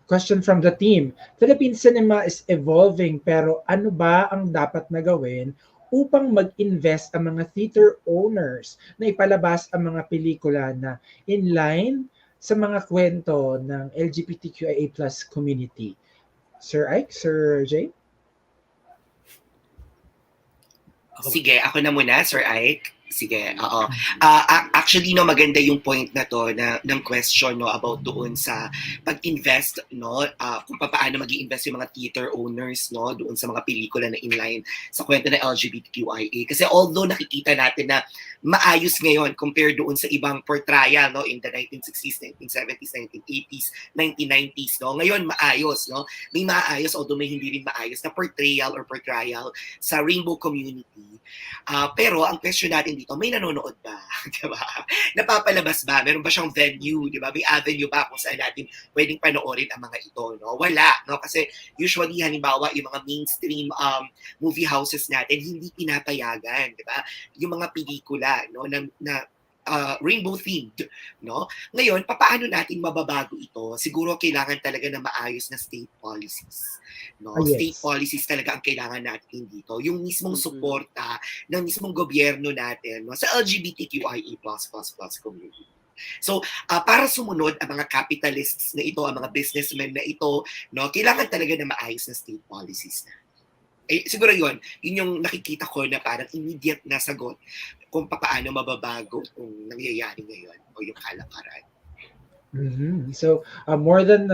question from the team. Philippine cinema is evolving, pero ano ba ang dapat na gawin upang mag-invest ang mga theater owners na ipalabas ang mga pelikula na in line sa mga kwento ng LGBTQIA+ community? Sir Ike, Sir Jay? Sige, ako na muna, Sir Ike. Sige, oo. Actually, no, maganda yung point na to ng question, no, about doon sa pag-invest, no, kung paano mag-i-invest yung mga theater owners, no, doon sa mga pelikula na inline sa kwento ng LGBTQIA. Kasi although nakikita natin na maayos ngayon compared doon sa ibang portrayal, no, in the 1960s, 1970s, 1980s, 1990s, no, ngayon maayos, no, may maayos although may hindi rin maayos na portrayal sa rainbow community. Pero ang question natin dito, may nanonood ba? Diba? Napapalabas ba? Meron ba siyang venue? Diba? May avenue ba kung saan natin pwedeng panoorin ang mga ito? No? Wala. No? Kasi usually, halimbawa, yung mga mainstream movie houses natin, hindi pinapayagan. Diba? Yung mga pelikula no? na rainbow themed, no? Ngayon, paano natin mababago ito? Siguro kailangan talaga na maayos na state policies, no? State Yes. policies talaga ang kailangan natin dito. Yung mismong suporta ng mismong gobyerno natin, no, sa LGBTQIA++ community. So, para sumunod ang mga capitalists na ito, ang mga businessmen na ito, no, kailangan talaga na maayos na state policies na. Siguro yun yung nakikita ko na parang immediate na sagot kung paano mababago kung nangyayari ngayon o yung kalakaran. So, more than,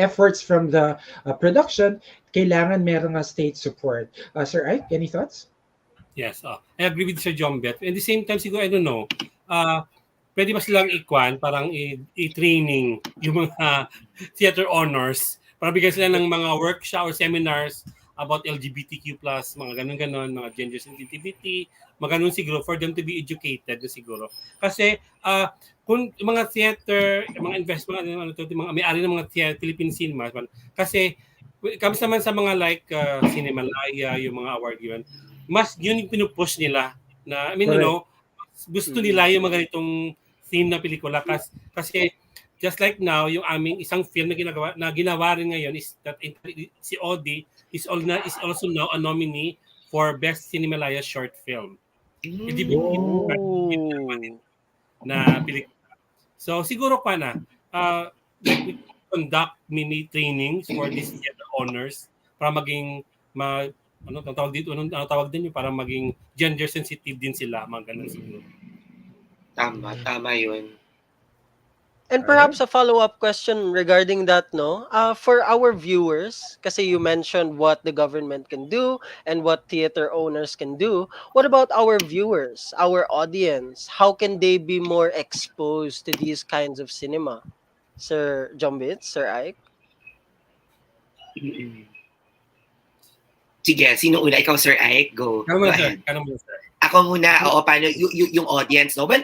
efforts from the production, kailangan merong state support. Sir Ike, any thoughts? Yes, I agree with Sir John Bet. At the same time, siguro, I don't know, pwede ba silang parang i-training yung mga theater honors para bigyan sila ng mga workshop or seminars about LGBTQ+, mga ganun-ganon, mga gender sensitivity, mga ganun siguro, for them to be educated siguro. Kasi, kung mga theater, mga investment, mga may-ari ng mga theater, Philippine cinemas, kasi, kami naman sa mga like Cinemalaya, yung mga award yun, mas yun yung pinupush nila na, I mean, gusto nila yung mga ganitong theme na pelikula kasi just like now, yung aming isang film na ginawa rin ngayon is that si Odi is also now a nominee for Best Cinemalaya Short Film. Na pelikula. So siguro pa na we conduct mini trainings for these theater owners para maging tawag din yung para maging gender sensitive din sila, mga ganun siguro. Tama yun. And perhaps a follow-up question regarding that, no? For our viewers, kasi you mentioned what the government can do and what theater owners can do. What about our viewers, our audience? How can they be more exposed to these kinds of cinema? Sir Jombit, Sir Ike? Sige, sino una? Ikaw, Sir Ike? Go ahead. Ako muna, paano yung audience, no? Well,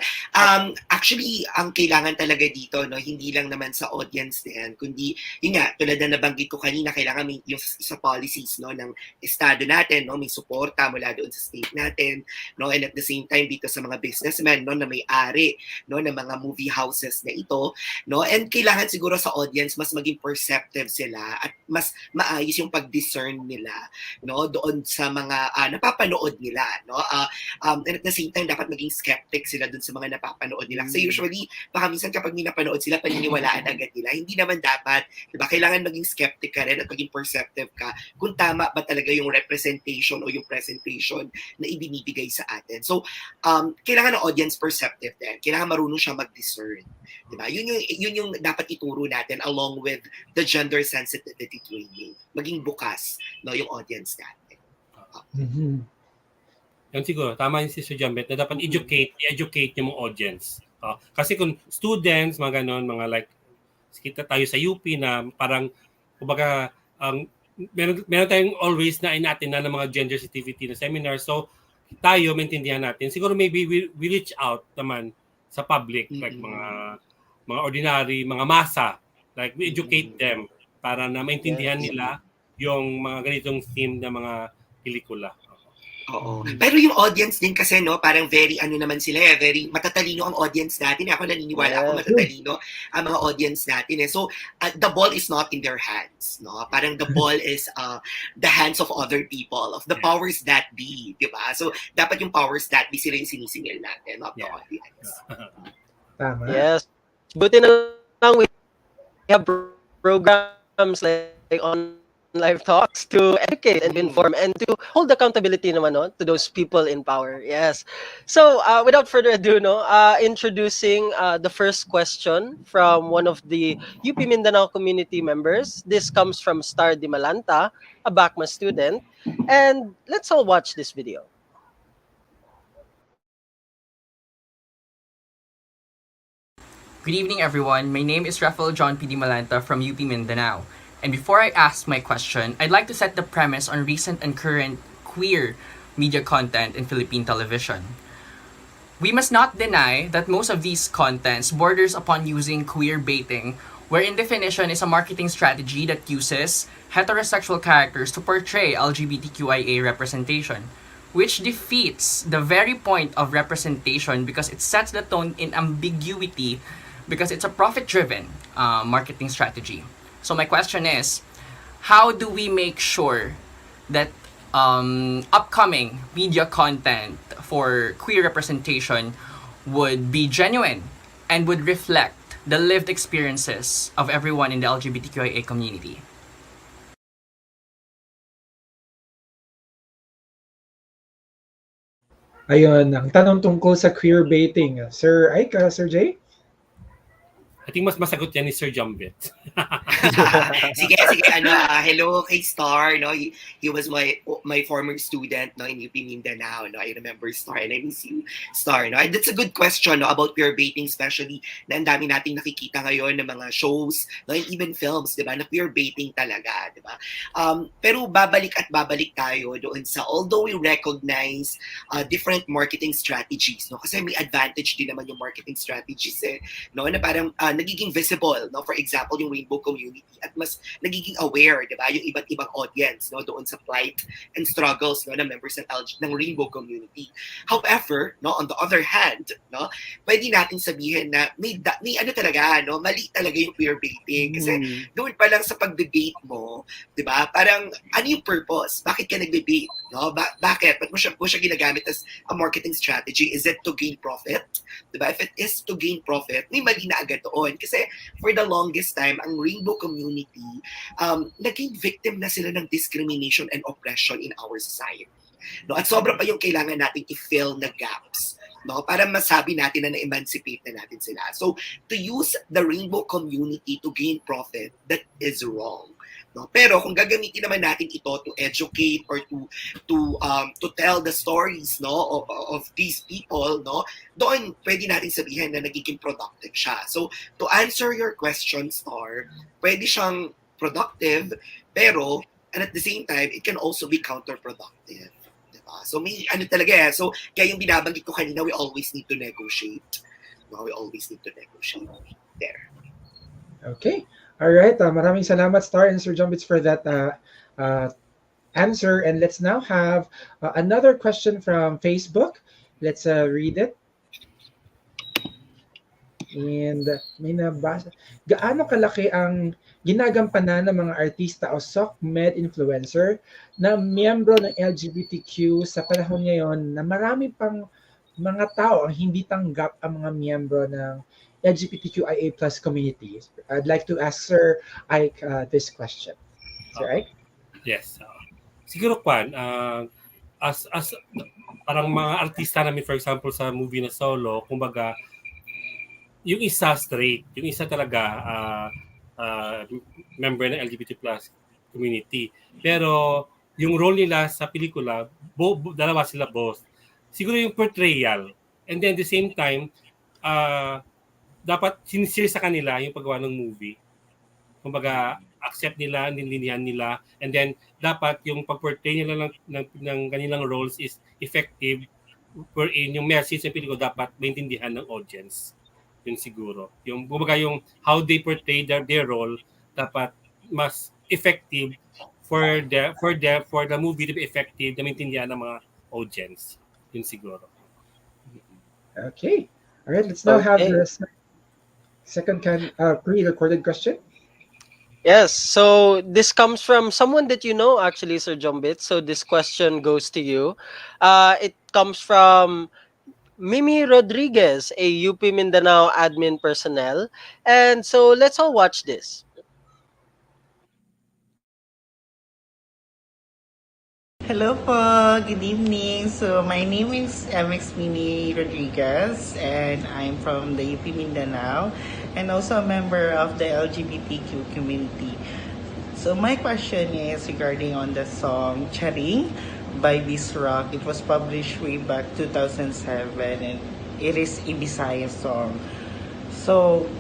actually, ang kailangan talaga dito, no, hindi lang naman sa audience na yan, kundi, yun nga, tulad na nabanggit ko kanina, kailangan may yung sa policies, no, ng estado natin, no, may suporta mula doon sa state natin, no, and at the same time, dito sa mga businessmen, no, na may-ari, no, ng mga movie houses na ito, no, and kailangan siguro sa audience, mas maging perceptive sila at mas maayos yung pag-discern nila, no, doon sa mga napapanood nila, no, and at the same time, dapat maging skeptic sila dun sa mga napapanood nila. Kasi usually, baka minsan kapag may napanood sila, paniniwalaan agad nila. Hindi naman dapat. Diba? Kailangan maging skeptic ka rin at maging perceptive ka kung tama ba talaga yung representation o yung presentation na ibinibigay sa atin. So, kailangan ng audience perceptive din. Kailangan marunong siya mag-discern. Diba? Yun yung dapat ituro natin along with the gender sensitivity training. Maging bukas, no, yung audience natin. Yan siguro, tama yung si Sir Jambet na dapat i-educate yung mga audience. Kasi kung students, mga ganon, mga like, kita tayo sa UP na parang, kumbaga, meron tayong always na inatin na ng mga gender sensitivity na seminar. So, tayo, maintindihan natin. Siguro maybe we reach out naman sa public, like mga ordinary, mga masa. Like, we educate them para na maintindihan nila yung mga ganitong theme na mga pelikula. Oo. Pero yung audience din kasi, no, parang very, naman sila, very matatalino ang audience natin. Ako naniniwala ako matatalino ang mga audience natin. So, the ball is not in their hands, no? Parang the ball is the hands of other people, of the powers that be, di ba? So, dapat yung powers that be sila yung sinisingil natin, not the audience. Tama. Yes. Buti na lang we have programs like online live talks to educate and to Mm. inform and to hold accountability naman no, to those people in power. Yes. So without further ado, no, introducing the first question from one of the UP Mindanao community members. This comes from Star Di Malanta, a BACMA student. And let's all watch this video. Good evening, everyone. My name is Rafael John P. Di Malanta from UP Mindanao. And before I ask my question, I'd like to set the premise on recent and current queer media content in Philippine television. We must not deny that most of these contents borders upon using queer baiting, where in definition is a marketing strategy that uses heterosexual characters to portray LGBTQIA representation, which defeats the very point of representation because it sets the tone in ambiguity because it's a profit-driven marketing strategy. So my question is, how do we make sure that upcoming media content for queer representation would be genuine and would reflect the lived experiences of everyone in the LGBTQIA community? Ayun, ang tanong tungkol sa queer baiting. Sir Ike, Sir Jay? I think mas masagot yan ni Sir Jumbit. Sige, hello kay Star, no? He was my former student, no, in UP Mindanao, no? I remember Star, and I miss you, Star, no? And that's a good question, no, about queer baiting, especially na ang dami nating nakikita ngayon ng mga shows, no, and even films, di ba, na queer baiting talaga, di ba? Pero babalik tayo doon sa, although we recognize different marketing strategies, no? Kasi may advantage din naman yung marketing strategies, no? Na parang nagiging visible, no? For example, yung rainbow community at mas nagiging aware, di ba? Yung iba't ibang audience, no? Doon sa plight and struggles, no? Ng members ng rainbow community. However, no? On the other hand, no? Pwede natin sabihin na may ano talaga, no? Mali talaga yung queer baiting. Kasi doon pa lang sa pag-debate mo, di ba? Parang ano yung purpose? Bakit ka nag-debate? No? Bakit? Ba't mo siya ginagamit as a marketing strategy? Is it to gain profit? Di ba? If it is to gain profit, may mali na agad doon. Kasi for the longest time, ang rainbow community, naging victim na sila ng discrimination and oppression in our society. No? At sobra pa yung kailangan natin i-fill na gaps, no? Para masabi natin na na-emancipate na natin sila. So, to use the rainbow community to gain profit, that is wrong. No? Pero kung gagamitin naman natin ito to educate or to tell the stories, no, of these people, no, doon pwede natin sabihin na nagiging productive siya. So to answer your question, Star, pwede siyang productive, pero and at the same time it can also be counterproductive. Diba? So may ano talaga so kaya yung binabanggit ko kanina, we always need to negotiate. No, we always need to negotiate there. Okay. All right. Maraming salamat, Star and Sir Jumbits, for that answer. And let's now have another question from Facebook. Let's read it. And may nabasa. Gaano kalaki ang ginagampanan ng mga artista o SOCMED influencer na miyembro ng LGBTQ sa panahon ngayon na marami pang mga tao ang hindi tanggap ang mga miyembro ng LGBTQIA plus community? I'd like to ask Sir Ike this question. Sir Ike? Yes. Siguro, Kwan, as parang mga artista namin, for example, sa movie na Solo, kumbaga, yung isa straight, yung isa talaga member ng LGBT plus community. Pero yung role nila sa pelikula, dalawa sila both. Siguro yung portrayal. And then at the same time, dapat sincere sa kanila yung paggawa ng movie. Kumbaga, accept nila, nilinihan nila, and then dapat yung pag-portray nila ng kanilang roles is effective, wherein yung message ng pelikula dapat maintindihan ng audience. Yun siguro. Yung kumbaga yung how they portray their role dapat mas effective for the movie to be effective na maintindihan ng mga audience. Yun siguro. Okay. All right, let's now have the second pre-recorded question. Yes, so this comes from someone that you know, actually, Sir Jombit. So this question goes to you. It comes from Mimi Rodriguez, a UP Mindanao admin personnel. And so let's all watch this. Hello po, good evening. So my name is MX Mini Rodriguez and I'm from the UP Mindanao and also a member of the LGBTQ community. So my question is regarding on the song Charing by Rock. It was published way back 2007 and it is a Bisaya song. So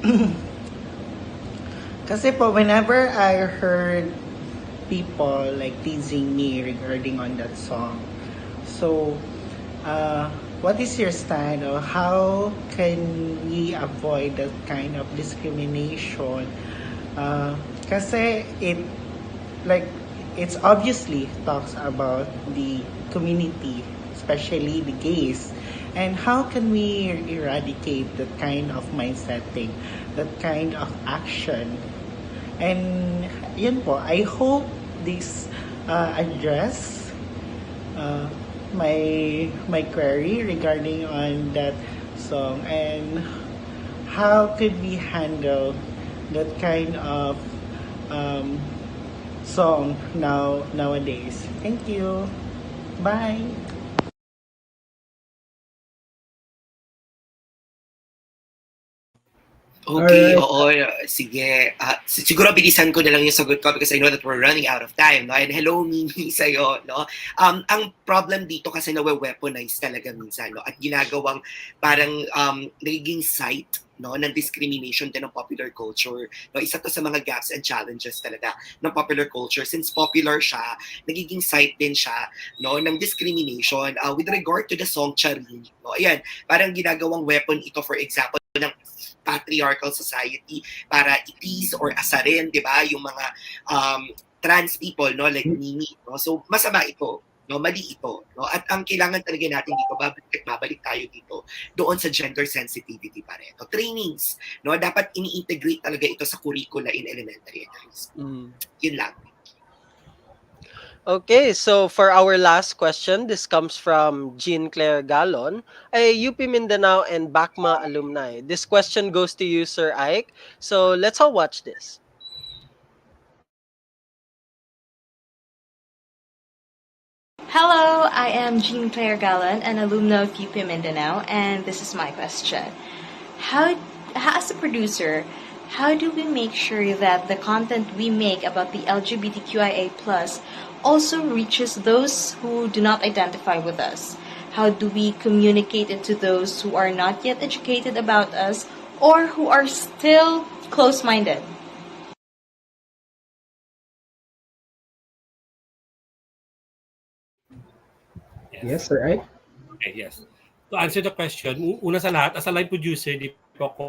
kasi po whenever I heard people like teasing me regarding on that song. So, what is your stand or how can we avoid that kind of discrimination? Kasi it's obviously talks about the community, especially the gays. And how can we eradicate that kind of mindset thing, that kind of action? And yun po, I hope this address my query regarding on that song and how could we handle that kind of song nowadays. Thank you. Bye. Okay, Alright. oo, sige. Siguro bilisan ko na lang yung sagot ko because I know that we're running out of time, no? And hello, Mimi, sa'yo, no? Ang problem dito kasi nawe-weaponize talaga minsan, no? At ginagawang parang nagiging site, no, ng discrimination din ng popular culture. No, isa to sa mga gaps and challenges talaga ng popular culture. Since popular siya, nagiging site din siya, no, ng discrimination. With regard to the song Charing, no, ayan, parang ginagawang weapon ito, for example, ng patriarchal society para i-tease or asarin, di ba, yung mga trans people, no, like Mimi, no? So masama ito, no, mali ito, no? At ang kailangan talaga natin dito, babalik tayo dito doon sa gender sensitivity pa rin. No? Trainings, no, dapat ini-integrate talaga ito sa curricula in elementary and high school. Yun lang. Okay, so for our last question, this comes from Jean Claire Galon, a UP Mindanao and BACMA alumni. This question goes to you, Sir Ike. So let's all watch this. Hello, I am Jean Claire Gallen, an alumna of UP Mindanao, and this is my question. As a producer, how do we make sure that the content we make about the LGBTQIA+ also reaches those who do not identify with us? How do we communicate it to those who are not yet educated about us or who are still close-minded? Yes, sir. Right? Okay, yes. To answer the question, una sa lahat, as a live producer, di po ako,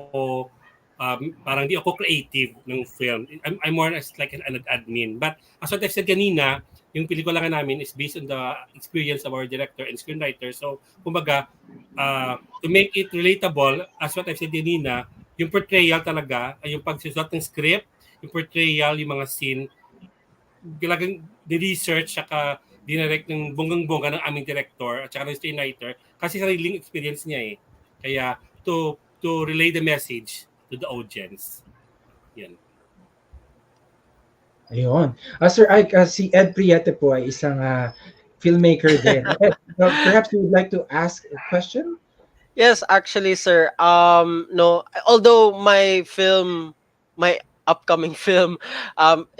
parang di ako creative ng film. I'm more as like an admin. But as what I've said kanina, yung pelikula nga namin is based on the experience of our director and screenwriter. So, kumbaga, to make it relatable, as what I've said kanina, yung portrayal talaga, ay yung pagsusulat ng script, yung portrayal, yung mga scene, talagang di-research, saka dinirect ng bonggang-bongga ng aming director at saka ng screenwriter kasi sariling experience niya eh. Kaya to relay the message to the audience. Yan. Ayun. Sir Ike, si Ed Priete po ay isang filmmaker din. Perhaps you would like to ask a question? Yes, actually, sir. No, although my upcoming film,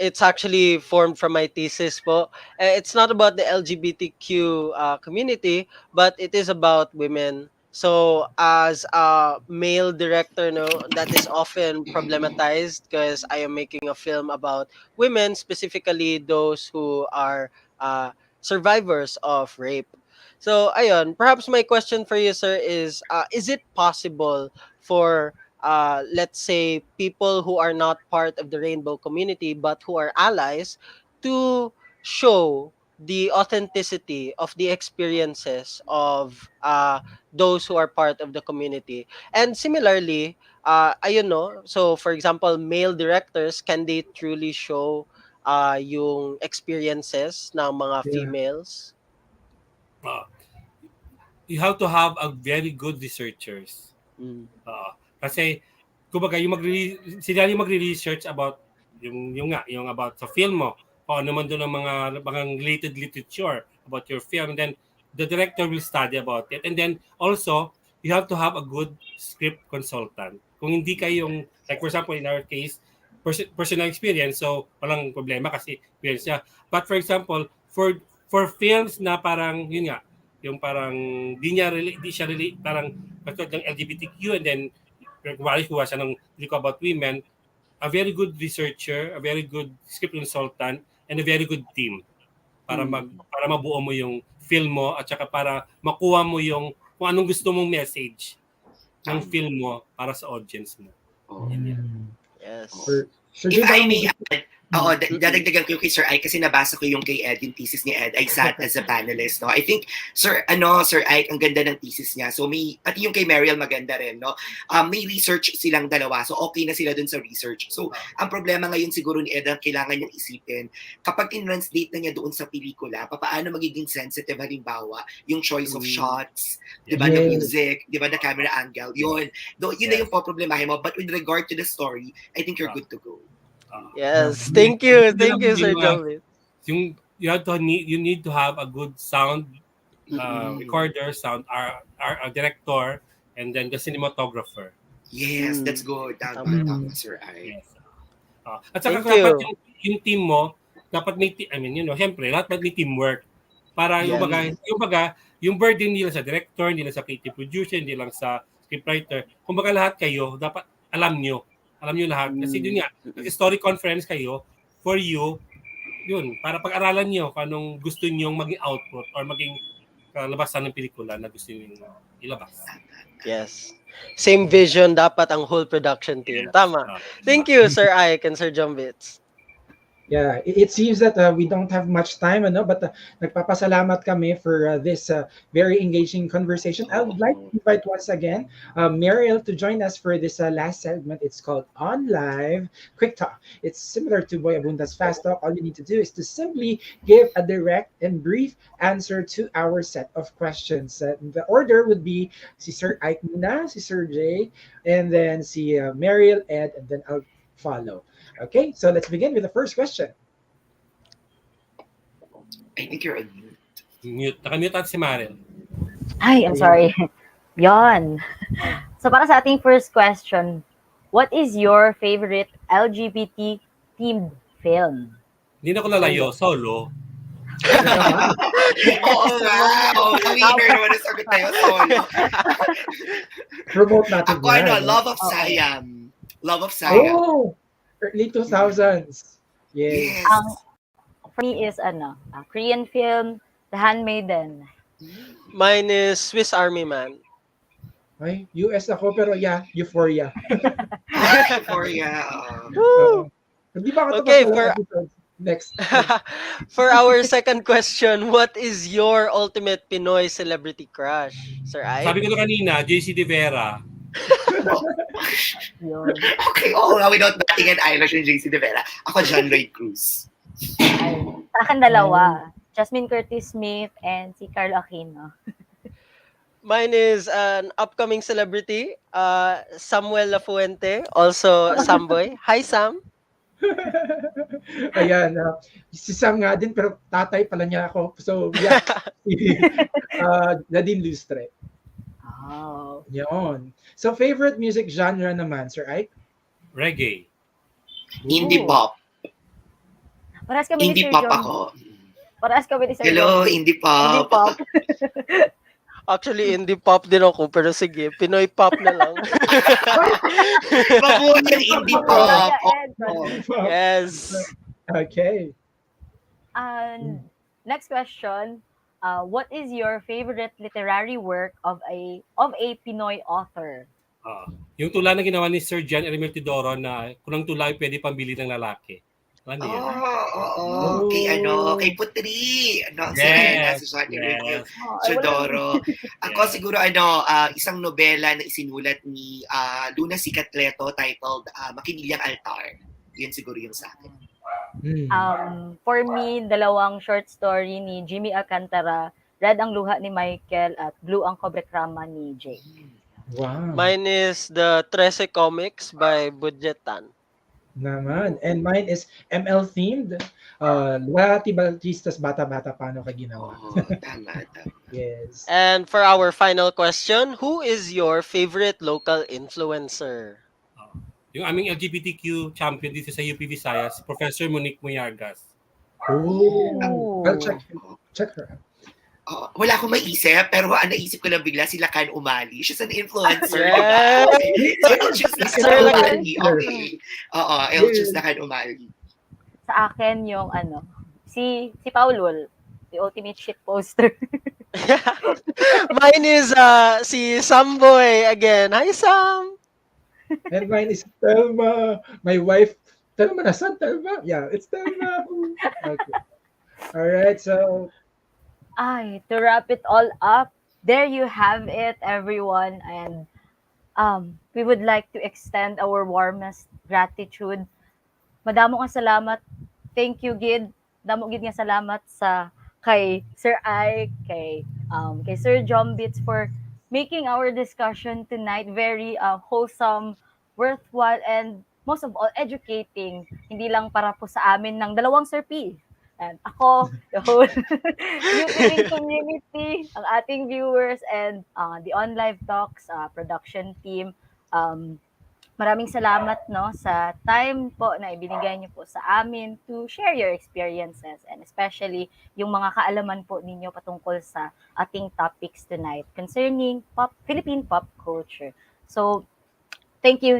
it's actually formed from my thesis po. It's not about the LGBTQ community, but it is about women. So as a male director, no, that is often problematized because I am making a film about women, specifically those who are survivors of rape. So ayun, perhaps my question for you, sir, is it possible for let's say people who are not part of the rainbow community but who are allies to show the authenticity of the experiences of those who are part of the community? And similarly, ayun no, so for example, male directors, can they truly show yung experiences ng mga females? You have to have a very good researchers. Kasi kumbaga sila yung magre-research about yung about sa film mo, kung ano man doon ang mga related literature about your film. And then the director will study about it. And then also, you have to have a good script consultant. Kung hindi kayong, like for example, in our case, personal experience, so walang problema kasi experience siya. But for example, for films na parang, yun nga, yung parang di siya really, parang katulad ng LGBTQ, and then kumari kuha siya ng about women, a very good researcher, a very good script consultant, and a very good team para mabuo mo yung film mo at saka para makuha mo yung kung anong gusto mong message ng film mo para sa audience mo. Yes. If I may add, dadagdagan ko yung kay Sir Ike kasi nabasa ko yung kay Ed, yung thesis ni Ed. I sat as a panelist, no? I think, Sir Ike, ang ganda ng thesis niya. So, pati yung kay Maryll maganda rin, no? May research silang dalawa, so okay na sila dun sa research. So, ang problema ngayon siguro ni Ed, ang kailangan niyang isipin, kapag in-translate na niya doon sa pelikula, paano magiging sensitive, halimbawa, yung choice of shots, di ba, the music, di ba, the camera angle, yun. Yun na yung problemahin mo. But with regard to the story, I think you're good to go. Yes, thank you, Sir Joey. You need to have a good sound recorder, sound a director, and then the cinematographer. Yes, that's good. Tama, Sir Ike. Yes. At saka dapat yung team mo, dapat may siyempre, dapat may teamwork. Para yung burden nila sa director, nila sa creative producer, hindi lang sa scriptwriter. Kumbaga lahat kayo, dapat alam nyo lahat. Kasi yun nga, story conference kayo, for you, yun, para pag-aralan nyo kung anong gusto nyo maging output or maging labasan ng pelikula na gusto nyo ilabas. Yes. Same vision dapat ang whole production team. Tama. Thank you, Sir Ike and Sir John Bits. Yeah, it seems that we don't have much time, but nagpapasalamat kami for this very engaging conversation. I would like to invite once again Maryll to join us for this last segment. It's called On Live Quick Talk. It's similar to Boy Abunda's Fast Talk. All you need to do is to simply give a direct and brief answer to our set of questions. The order would be si Sir Ike muna, si Sir Jay, and then si Maryll, Ed, and then I'll follow. Okay, so let's begin with the first question. I think you're on mute. Mute. Nakamute si Maryll. Ay, I'm sorry. Yon. So para sa ating first question, what is your favorite LGBT themed film? Hindi na ko lalayo. Solo. Oo nga. Winner naman ang sagot tayo. Solo. Promote natin. Ako Love of Siam. Love of Siam. Oh! Early 2000s. Yes. For me is Korean film, The Handmaiden. Mine is Swiss Army Man. Ay, US ako pero Euphoria. Euphoria. Hindi ba ako okay, next. For our second question, what is your ultimate Pinoy celebrity crush, Sir Ike? Sabi ko na kanina, JC De Vera. Okay, without batting an eyelash yung JC De Vera. Ako, John Lloyd Cruz. Sa akin dalawa. Jasmine Curtis Smith and si Carlo Aquino. Mine is an upcoming celebrity, Samuel Lafuente, also Samboy. Hi, Sam. Ayan, si Sam nga din pero tatay pala niya ako. So, yeah. Nadine Lustre. Oh. Yun. So, favorite music genre naman, Sir Ike? Reggae. Indie pop. Parehas kami indie ni Sir pop John. ako. Parehas kami ni Sir Hello, John. indie pop. Indie pop. Actually, indie pop din ako, pero sige, Pinoy pop na lang. Mabuhay ang indie pop. Yes. Okay. Next question. What is your favorite literary work of a Pinoy author? Yung tula na ginawa ni Sir John Eremertidoro na kung ang tula ay pwede pambili ng lalaki. Ano yan? Kay Putri. Si Rena, si John Eremertidoro. Ako siguro, isang nobela na isinulat ni Luna Sicatleto titled Makinilyang Altar. Yun siguro yung sa akin. For me, dalawang short story ni Jimmy Alcantara, Red ang Luha ni Michael at Blue ang Kobrekrama ni Jay. Wow. Mine is the 13 Comics by Budgetan. Naman. And mine is ML themed. Lati Batistas Bata-Bata Paano Ka Ginawa. Oo, tama, tama. Yes. And for our final question, who is your favorite local influencer? Oh. Yung aming LGBTQ champion dito sa UP Visayas, Professor Monique Muyagas. I'll Ooh. check her out. Wala akong maisip, pero ang naisip ko lang bigla, si Lakan Umali. She's an influencer, di ba? Yes! Okay. So, I'll choose Lakan Sir Umali. Lakan. Okay. Oo, I'll choose Lakan Umali. Sa akin yung si Paulol, the ultimate shit poster. Mine is si Samboy again. Hi Sam. And mine is Telma. My wife, Telma na son, Telma. Yeah, it's Telma. Okay. All right. So, To wrap it all up, there you have it, everyone. And we would like to extend our warmest gratitude. Madamo kang salamat. Thank you, Gid. Damo gid nga salamat sa kay Sir Ike, kay Sir Jombits for making our discussion tonight very wholesome, worthwhile, and most of all, educating. Hindi lang para po sa amin ng dalawang Sir P. And ako, the whole UPing community, ang ating viewers, and the On Live Talks production team. Maraming salamat sa time po na ibinigay niyo po sa amin to share your experiences, and especially yung mga kaalaman po ninyo patungkol sa ating topics tonight concerning Philippine pop culture. So, thank you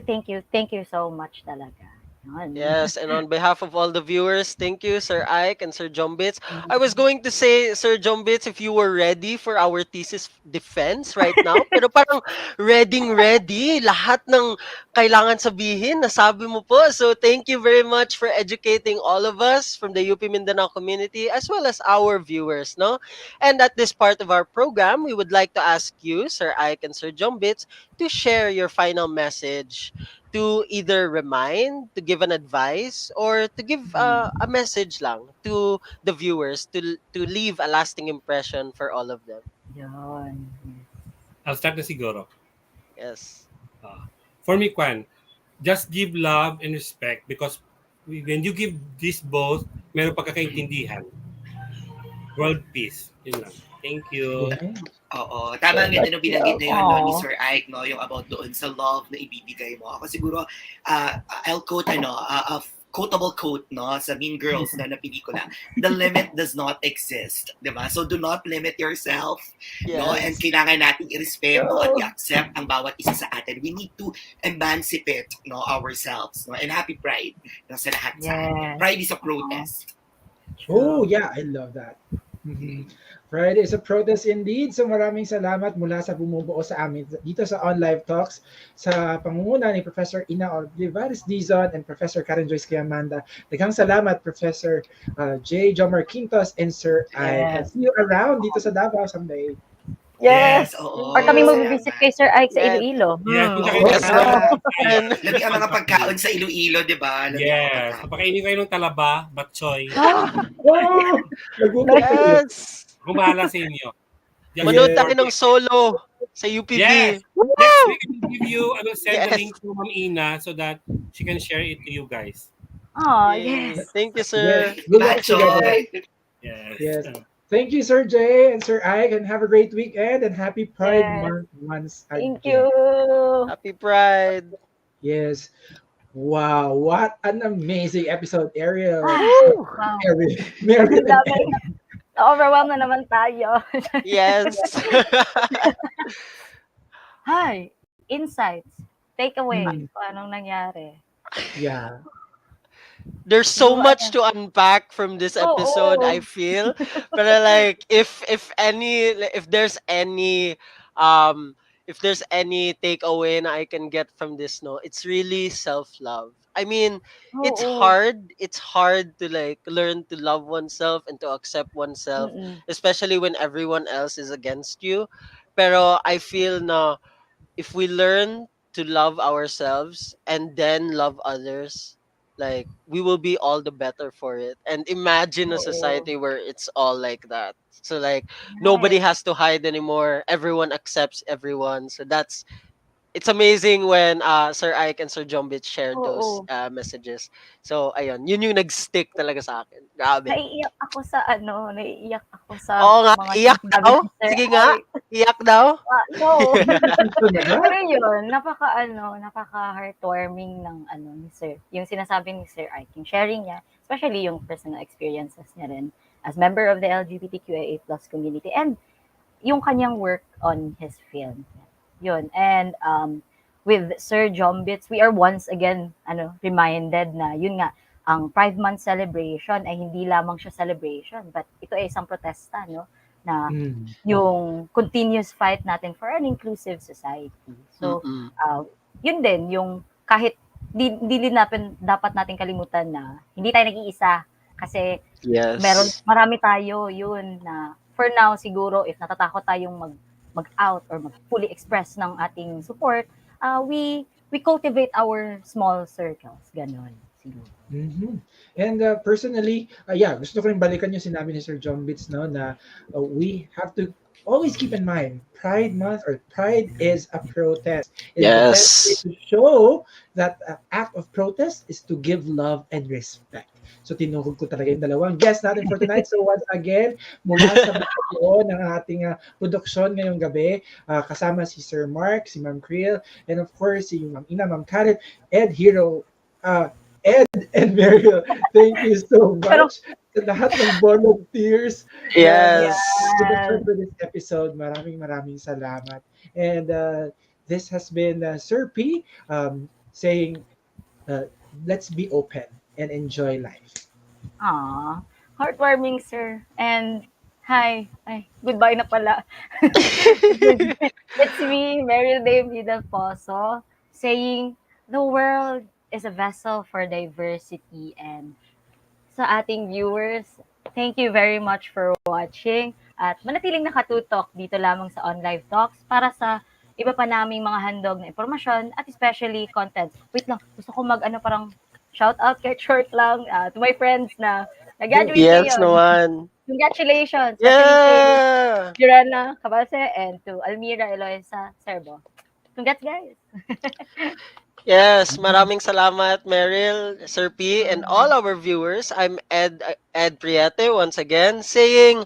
so much talaga. Yun. Yes, and on behalf of all the viewers, thank you, Sir Ike and Sir Jombits. I was going to say, Sir Jombits, if you were ready for our thesis defense right now, pero parang ready. Lahat ng kailangan sabihin, nasabi mo po. So thank you very much for educating all of us from the UP Mindanao community as well as our viewers, no? And at this part of our program, we would like to ask you, Sir Ike and Sir Jombits, to share your final message, to either remind, to give an advice, or to give a message lang to the viewers to leave a lasting impression for all of them. Yun. I'll start na siguro. Yes. For me, Kwan, just give love and respect because when you give this both, meron pagkakaintindihan. World peace. Yun lang. Thank you. Oo, tama ang ganda nung binanggit na yun ni Sir Ike, no, yung about doon sa love na ibibigay mo. Ako siguro, I'll quote a quotable quote sa Mean Girls na pelikula. The limit does not exist, di ba? So do not limit yourself, no? And kailangan natin i-respeto at i-accept ang bawat isa sa atin. We need to emancipate ourselves, no? And happy Pride sa lahat sa atin. Pride is a protest. oh yeah, I love that. Friday is a protest indeed. So maraming salamat mula sa bumubuo sa amin dito sa On Live Talks sa pangunguna ni Professor Ina Olivares Dizon and Professor Karen Joyce Kayamanda. Daghang salamat Professor J. Jomar Quintos and Sir I. See you around dito sa Davao someday. Yes. Oo. Or kami mag-visit kay Sir Ike sa Iloilo. Yes. Labi ang mga pagkaon sa Iloilo, di ba? Yes. Papakainin kayo ng talaba, batchoy. Yes. Gumala sa inyo. Manood tayo ng solo sa UPB. Yes. Woo! Next week, I will give you, send the Yes. link to Ma'am Ina so that she can share it to you guys. Oh, Yay. yes. Thank you, sir. Yes. Good luck together. Yes. Yes. Thank you, Sir Jay and Sir Ike, and have a great weekend and happy Pride Yes. Month once again. Thank you. Happy Pride. Yes. Wow, what an amazing episode, Ariel. Wow. Meryl and Dami. Na-overwhelm na naman tayo. Yes. Hi, insights, takeaway, kung anong nangyari. Yeah. There's so much to unpack from this episode, I feel. But like if there's any takeaway na I can get from this, no, it's really self-love. I mean, it's hard to like learn to love oneself and to accept oneself, especially when everyone else is against you. Pero I feel na if we learn to love ourselves and then love others, like we will be all the better for it. And imagine a society where it's all like that. So like nobody has to hide anymore. Everyone accepts everyone. So it's amazing when Sir Ike and Sir Jombit shared those Oo. messages. So, ayun, yun yung nag-stick talaga sa akin. Grabe. Naiiyak ako sa Oo nga, mga iyak sinasabi daw. ni Sir Sige nga, Ike. iyak daw. No. Talaga? Pero yun, napaka-heartwarming ng ni Sir. Yung sinasabi ni Sir Ike, yung sharing niya, especially yung personal experiences niya rin as member of the LGBTQIA+ community and yung kanyang work on his film. Yun. And with Sir Jombits, we are once again reminded na yun nga, ang Pride Month celebration ay hindi lamang siya celebration, but ito ay isang protesta, no? Na yung continuous fight natin for an inclusive society. So, yun din, yung kahit di din dapat natin kalimutan na hindi tayo nag-iisa kasi Yes. marami tayo yun na for now siguro if natatakot tayong mag-out or mag-fully express ng ating support, we cultivate our small circles, ganon siguro. And personally, gusto ko rin balikan yung sinabi ni Sir John Bits, no, na we have to always keep in mind, Pride Month or Pride is a protest. And the best way Yes. to show that act of protest is to give love and respect. So tinuhog ko talaga yung dalawang guests natin for tonight. So once again, mula sa buo ng ating produksyon ngayong gabi, kasama si Sir Mark, si Ma'am Krill, and of course, si Ma'am Ina, Ma'am Karen, Ed Hero, Ed and Maryll, thank you so much sa lahat ng volunteers. Yes. For this episode, maraming salamat. And this has been Sir P saying, let's be open and enjoy life. Heartwarming, sir. And hi. Goodbye na pala. It's me, Maryll Delposo, saying the world is a vessel for diversity. And sa ating viewers, thank you very much for watching. At manatiling nakatutok dito lamang sa OnLive Talks para sa iba pa naming mga handog na impormasyon at especially content. Wait lang, gusto ko parang shout out kay short lang to my friends na nag-graduate Yes ngayon. naman. Congratulations! Especially Yeah! to Jurana Cabase and to Almira Eloisa Serbo. Congrats, guys! Yes, maraming salamat, Maryll, Sir P, and all our viewers. I'm Ed Priete once again saying,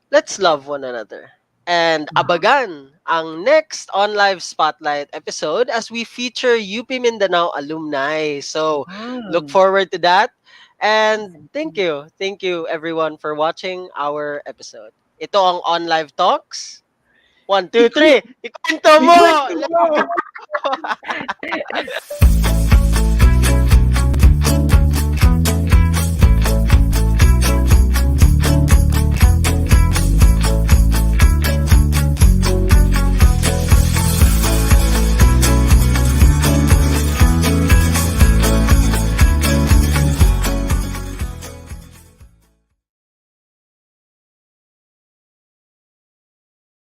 let's love one another. And abagan ang next On Live Spotlight episode as we feature UP Mindanao alumni. So, look forward to that. And thank you everyone for watching our episode. Ito ang On Live Talks. 1, 2, 3. Ikwento mo! Ikwento mo!